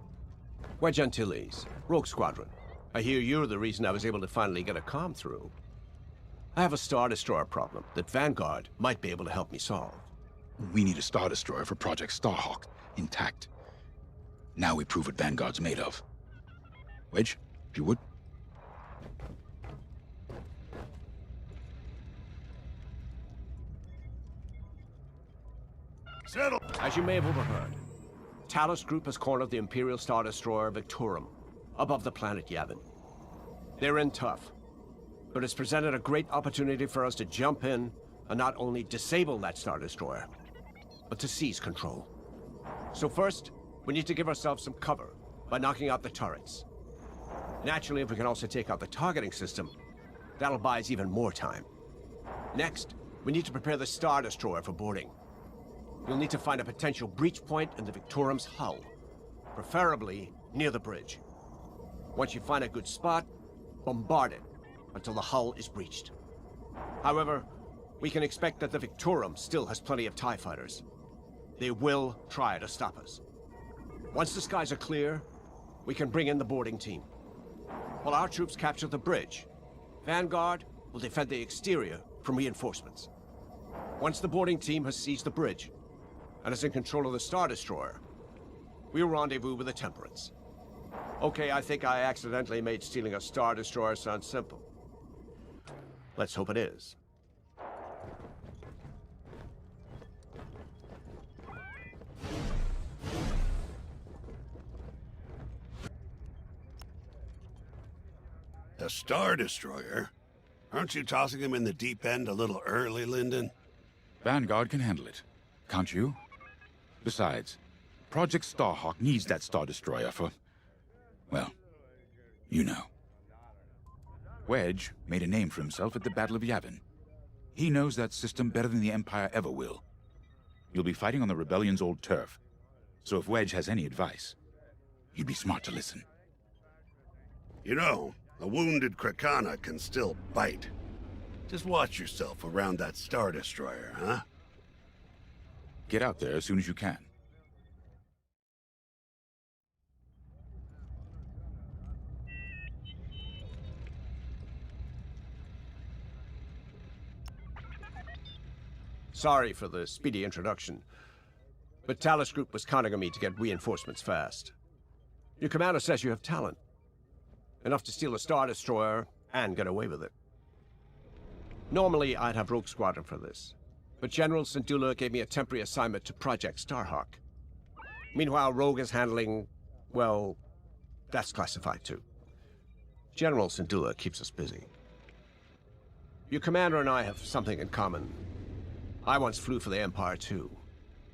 Wedge Antilles, Rogue Squadron. I hear you're the reason I was able to finally get a comm through. I have a Star Destroyer problem that Vanguard might be able to help me solve. We need a Star Destroyer for Project Starhawk, intact. Now we prove what Vanguard's made of. Wedge, if you would. Settle! As you may have overheard, Talus Group has cornered the Imperial Star Destroyer Victorum above the planet Yavin. They're in tough, but it's presented a great opportunity for us to jump in and not only disable that Star Destroyer, but to seize control. So first, we need to give ourselves some cover by knocking out the turrets. Naturally, if we can also take out the targeting system, that'll buy us even more time. Next, we need to prepare the Star Destroyer for boarding. You'll need to find a potential breach point in the Victorum's hull, preferably near the bridge. Once you find a good spot, bombard it until the hull is breached. However, we can expect that the Victorum still has plenty of TIE fighters. They will try to stop us. Once the skies are clear, we can bring in the boarding team. While our troops capture the bridge, Vanguard will defend the exterior from reinforcements. Once the boarding team has seized the bridge and is in control of the Star Destroyer, we'll rendezvous with the Temperance. Okay, I think I accidentally made stealing a Star Destroyer sound simple. Let's hope it is. A Star Destroyer? Aren't you tossing him in the deep end a little early, Lyndon? Vanguard can handle it. Can't you? Besides, Project Starhawk needs that Star Destroyer for... well, you know. Wedge made a name for himself at the Battle of Yavin. He knows that system better than the Empire ever will. You'll be fighting on the Rebellion's old turf, so if Wedge has any advice, you'd be smart to listen. You know, a wounded Krakana can still bite. Just watch yourself around that Star Destroyer, huh? Get out there as soon as you can. Sorry for the speedy introduction, but Talus Group was counting on me to get reinforcements fast. Your commander says you have talent. Enough to steal a Star Destroyer and get away with it. Normally, I'd have Rogue Squadron for this, but General Syndulla gave me a temporary assignment to Project Starhawk. Meanwhile, Rogue is handling, well, that's classified too. General Syndulla keeps us busy. Your commander and I have something in common. I once flew for the Empire too,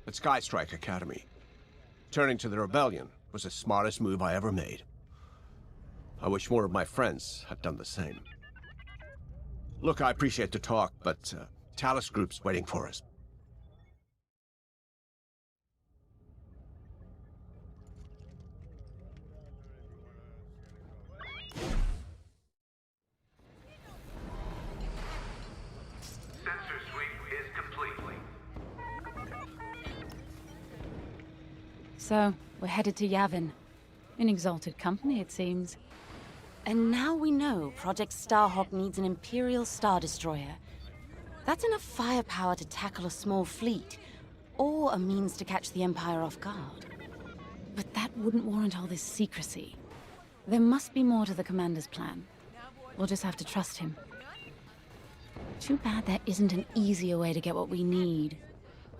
at Skystrike Academy. Turning to the Rebellion was the smartest move I ever made. I wish more of my friends had done the same. Look, I appreciate the talk, but Talus Group's waiting for us. Sensor sweep is complete. So, we're headed to Yavin. In exalted company, it seems. And now we know Project Starhawk needs an Imperial Star Destroyer. That's enough firepower to tackle a small fleet, or a means to catch the Empire off guard. But that wouldn't warrant all this secrecy. There must be more to the Commander's plan. We'll just have to trust him. Too bad there isn't an easier way to get what we need.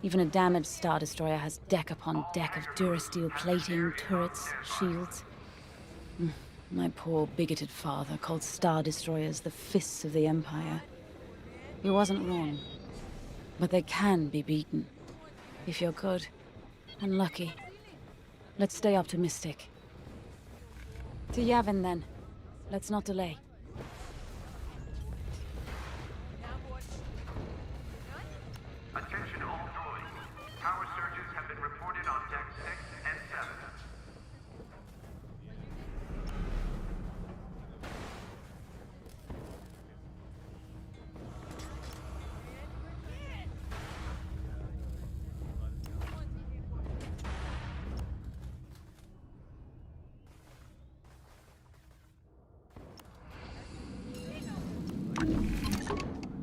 Even a damaged Star Destroyer has deck upon deck of Durasteel plating, turrets, shields. My poor, bigoted father called Star Destroyers the fists of the Empire. He wasn't wrong. But they can be beaten. If you're good and lucky. Let's stay optimistic. To Yavin, then. Let's not delay. Attention all droids. Power surges have been reported on Deck 6 and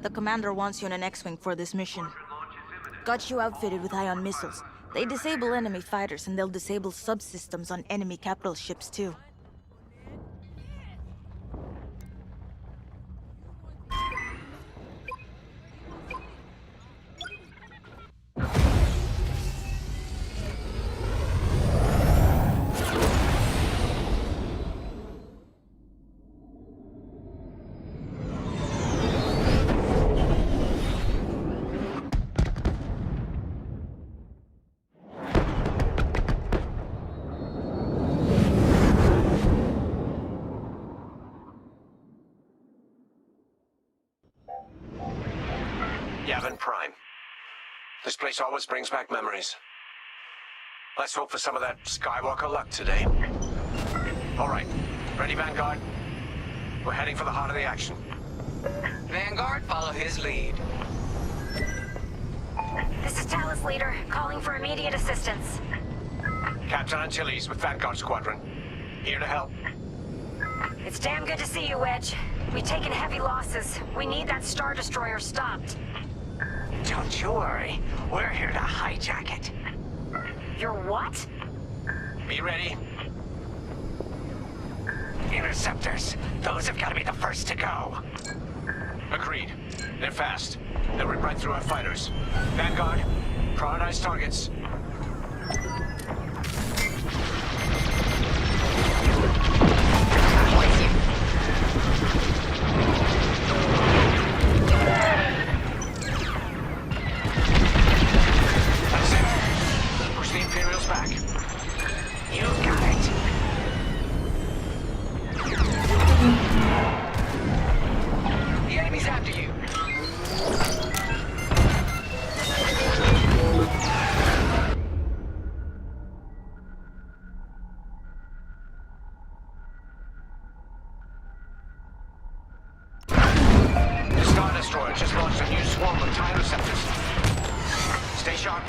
The commander wants you in an X-Wing for this mission. Got you outfitted with ion missiles. They disable enemy fighters, and they'll disable subsystems on enemy capital ships, too. Yavin Prime. This place always brings back memories. Let's hope for some of that Skywalker luck today. All right, ready, Vanguard? We're heading for the heart of the action. Vanguard, follow his lead. This is Talus Leader, calling for immediate assistance. Captain Antilles with Vanguard Squadron. Here to help. It's damn good to see you, Wedge. We've taken heavy losses. We need that Star Destroyer stopped. Don't you worry. We're here to hijack it. You're what? Be ready. Interceptors. Those have got to be the first to go. Agreed. They're fast. They'll rip right through our fighters. Vanguard, prioritize targets. That's it. Push the Imperials back. You got it. The enemy's after you. The Star Destroyer just launched a new swarm of TIE receptors. Stay sharp.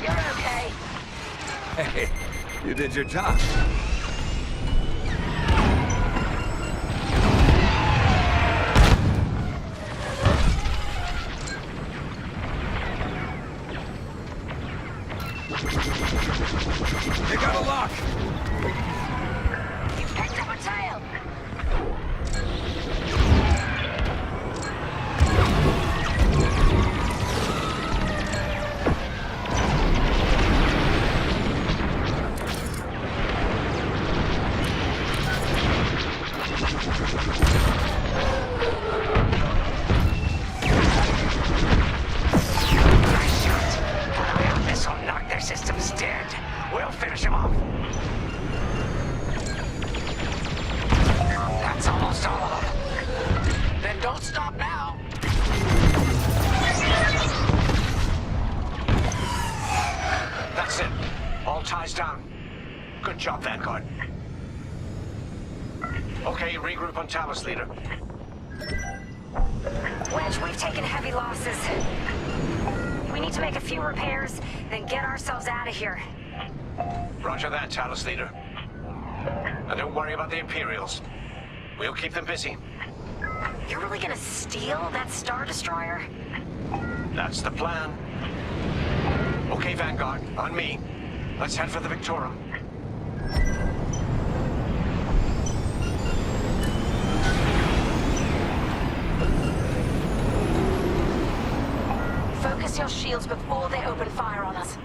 You're okay. Hey, you did your job. You got a lock! You picked up a tail! This'll knock their systems dead. We'll finish them off. That's almost all of them. Then don't stop now. That's it. All ties down. Good job, Vanguard. Okay, regroup on Talus, Leader. Wedge, we've taken heavy losses. We need to make a few repairs, then get ourselves out of here. Roger that, Talus, Leader. And don't worry about the Imperials. We'll keep them busy. You're really gonna steal that Star Destroyer? That's the plan. Okay, Vanguard, on me. Let's head for the Victorum. Focus your shields before they open fire on us.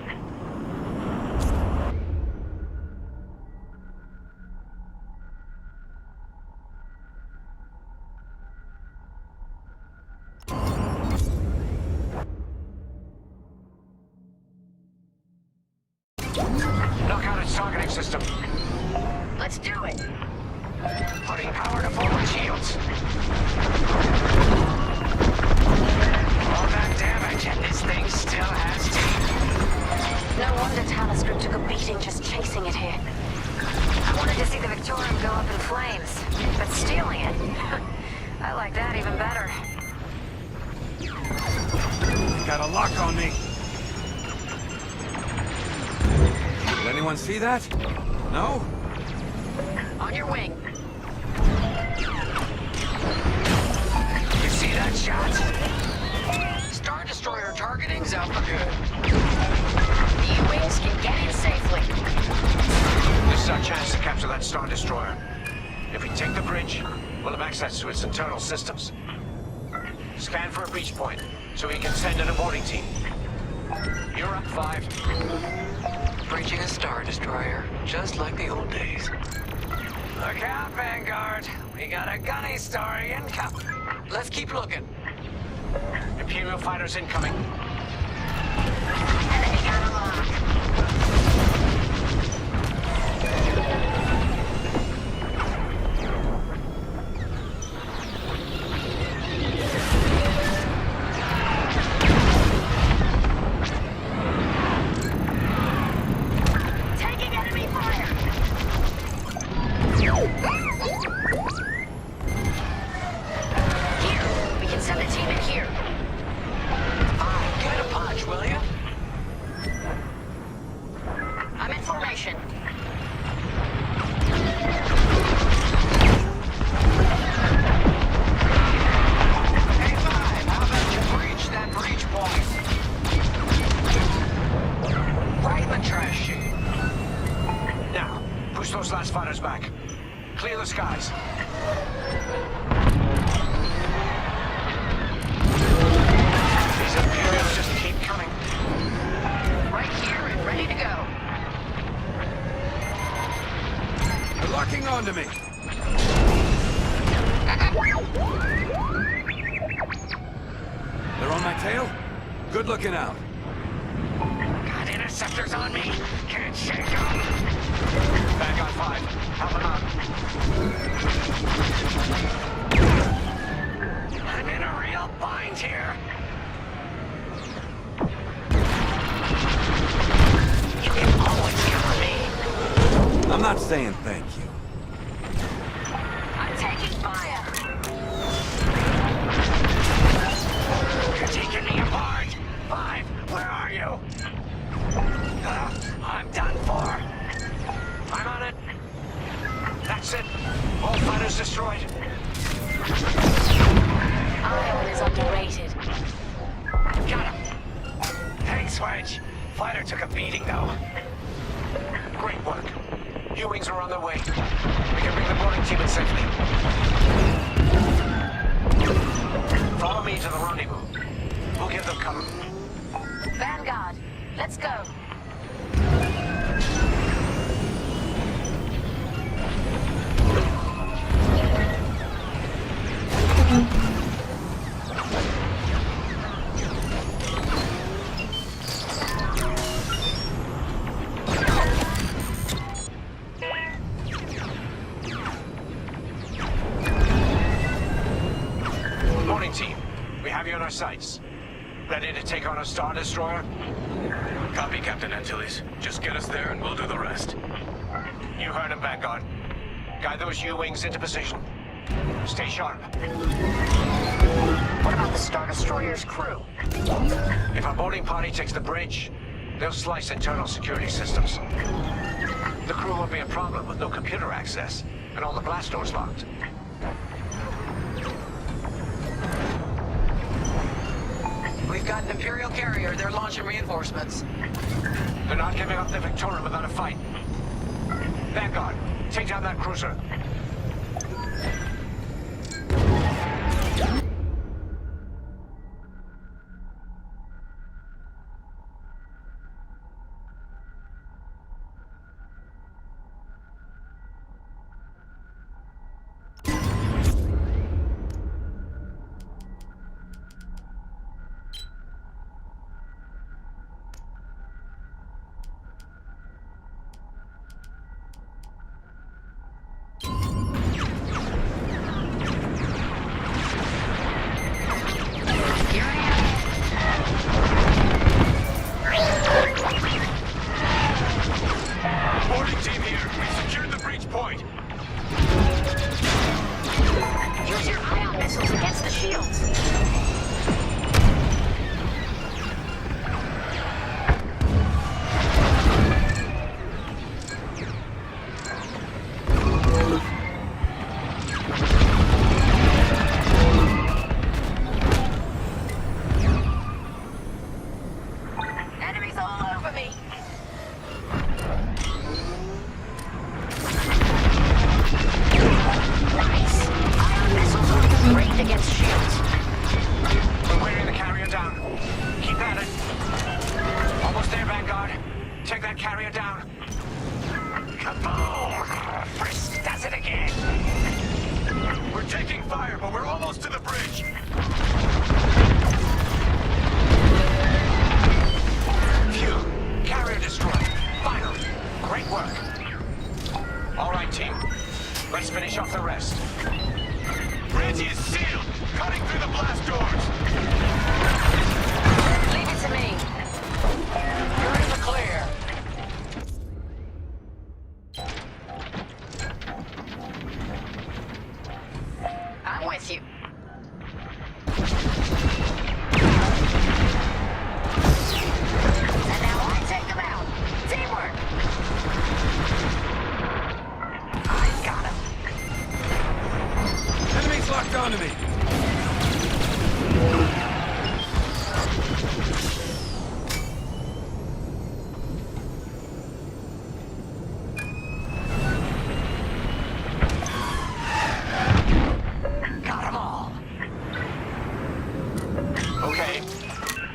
Knock out its targeting system. Let's do it. Putting power to forward shields. All that damage and this thing still has teeth. No wonder Talus Group took got a lock on me. Did anyone see that? No? On your wing. You see that shot? Star Destroyer targeting's out for good. The U-Wings can get in safely. This is our chance to capture that Star Destroyer. If we take the bridge, we'll have access to its internal systems. Scan for a breach point, so we can send an boarding team. You're up, 5. Breaching a Star Destroyer, just like the old days. Look out, Vanguard. We got a gunny story incoming. Let's keep looking. Imperial fighters incoming. Enemy airlock. Taking enemy fire. Here, we can send a team in here. Get a punch, will you? I'm in formation. Hey, 5, how about you breach that breach point? Right in the trash chute. Now, push those last fighters back. Clear the skies. These Imperials just keep coming. Right here and ready to go. They're locking onto me. They're on my tail? Good looking out. Got interceptors on me. Can't shake them. Vanguard 5, help them out. I'm in a real bind here. You can always count on me. I'm not saying thank you. I'm taking fire. You're taking me apart. 5, where are you? I'm done for. I'm on it. That's it. All fighters destroyed. Ion is underrated. Got him. Thanks, Wedge. Fighter took a beating, though. Great work. U-Wings are on their way. We can bring the boarding team in safely. Follow me to the rendezvous. We'll give them cover. Vanguard, let's go. Boarding team, we have you on our sights. Ready to take on a Star Destroyer? Copy, Captain Antilles. Just get us there and we'll do the rest. You heard him, Vanguard. Guide those U-Wings into position. Stay sharp. What about the Star Destroyer's crew? If our boarding party takes the bridge, they'll slice internal security systems. The crew won't be a problem with no computer access and all the blast doors locked. We've got an Imperial carrier. They're launching reinforcements. They're not giving up the Victoria without a fight. Vanguard, take down that cruiser.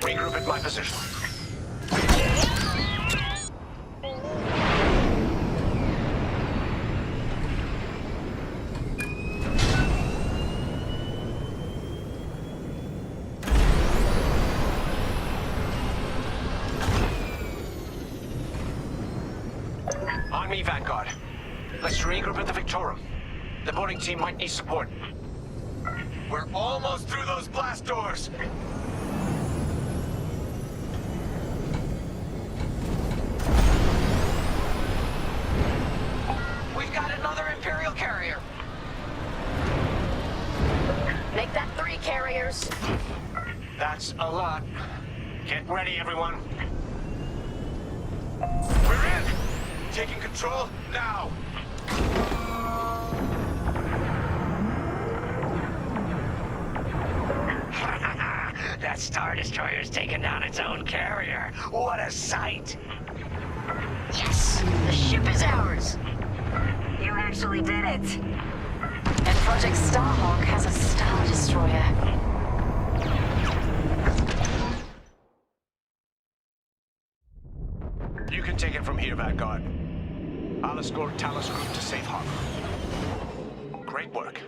Regroup at my position. On me, Vanguard. Let's regroup at the Victorum. The boarding team might need support. We're almost through those blast doors! We've got another Imperial carrier. Make that 3 carriers. That's a lot. Get ready, everyone. We're in! Taking control now! That Star Destroyer's taken down its own carrier. What a sight! Yes! The ship is ours! You actually did it. And Project Starhawk has a Star Destroyer. You can take it from here, Vanguard. I'll escort Talos Group to safe harbor. Great work.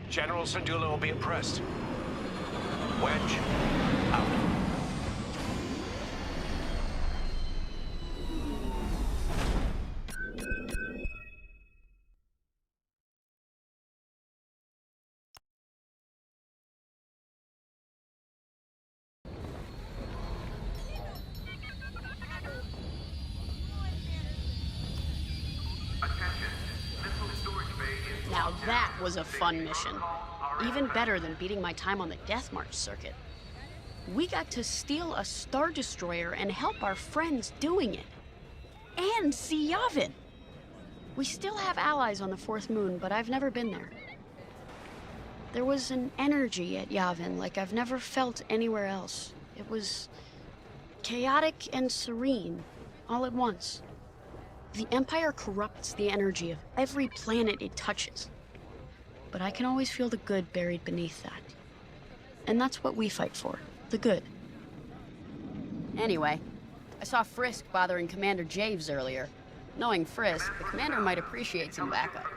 General Syndulla will be impressed. Wedge, out. Now that was a fun mission. Even better than beating my time on the Death March circuit. We got to steal a Star Destroyer and help our friends doing it. And see Yavin. We still have allies on the 4th moon, but I've never been there. There was an energy at Yavin like I've never felt anywhere else. It was chaotic and serene, all at once. The Empire corrupts the energy of every planet it touches. But I can always feel the good buried beneath that. And that's what we fight for, the good. Anyway, I saw Frisk bothering Commander Javes earlier. Knowing Frisk, the commander might appreciate some backup.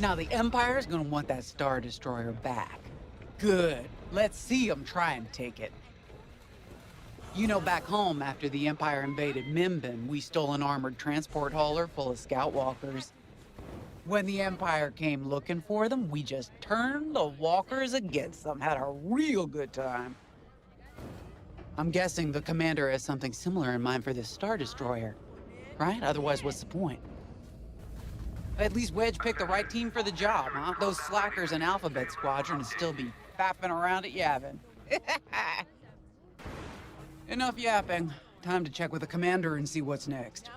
Now the Empire's gonna want that Star Destroyer back. Good. Let's see them try and take it. You know, back home, after the Empire invaded Mimbin, we stole an armored transport hauler full of scout walkers. When the Empire came looking for them, we just turned the walkers against them. Had a real good time. I'm guessing the commander has something similar in mind for this Star Destroyer, right? Otherwise, what's the point? At least Wedge picked the right team for the job, huh? Those slackers in Alphabet Squadron would still be faffing around at Yavin. Enough yapping. Time to check with the commander and see what's next.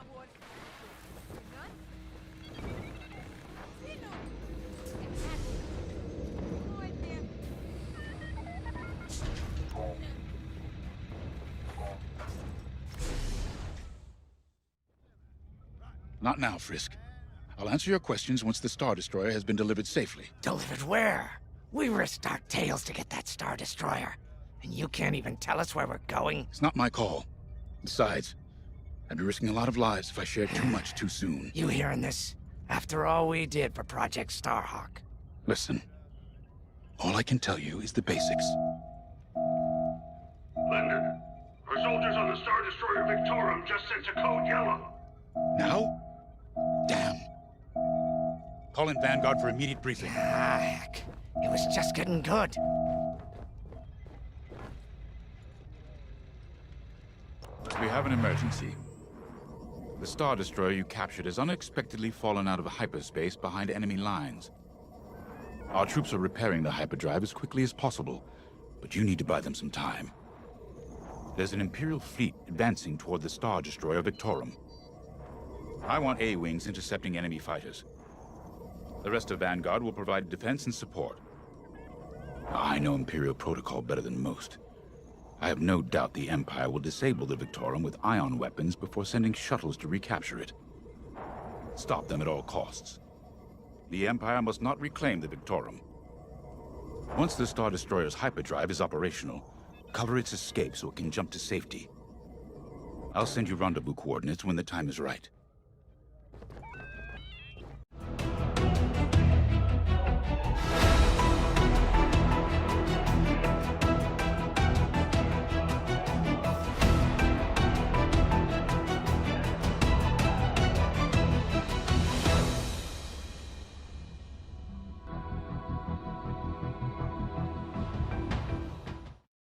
Not now, Frisk. I'll answer your questions once the Star Destroyer has been delivered safely. Delivered where? We risked our tails to get that Star Destroyer. And you can't even tell us where we're going? It's not my call. Besides, I'd be risking a lot of lives if I shared too much too soon. You hearing this? After all we did for Project Starhawk. Listen, all I can tell you is the basics. Linden, our soldiers on the Star Destroyer Victorum just sent a code yellow. Now? Damn. Call in Vanguard for immediate briefing. Ah, heck. It was just getting good. We have an emergency. The Star Destroyer you captured has unexpectedly fallen out of hyperspace behind enemy lines. Our troops are repairing the hyperdrive as quickly as possible, but you need to buy them some time. There's an Imperial fleet advancing toward the Star Destroyer Victorum. I want A-wings intercepting enemy fighters. The rest of Vanguard will provide defense and support. I know Imperial protocol better than most. I have no doubt the Empire will disable the Victorum with ion weapons before sending shuttles to recapture it. Stop them at all costs. The Empire must not reclaim the Victorum. Once the Star Destroyer's hyperdrive is operational, cover its escape so it can jump to safety. I'll send you rendezvous coordinates when the time is right.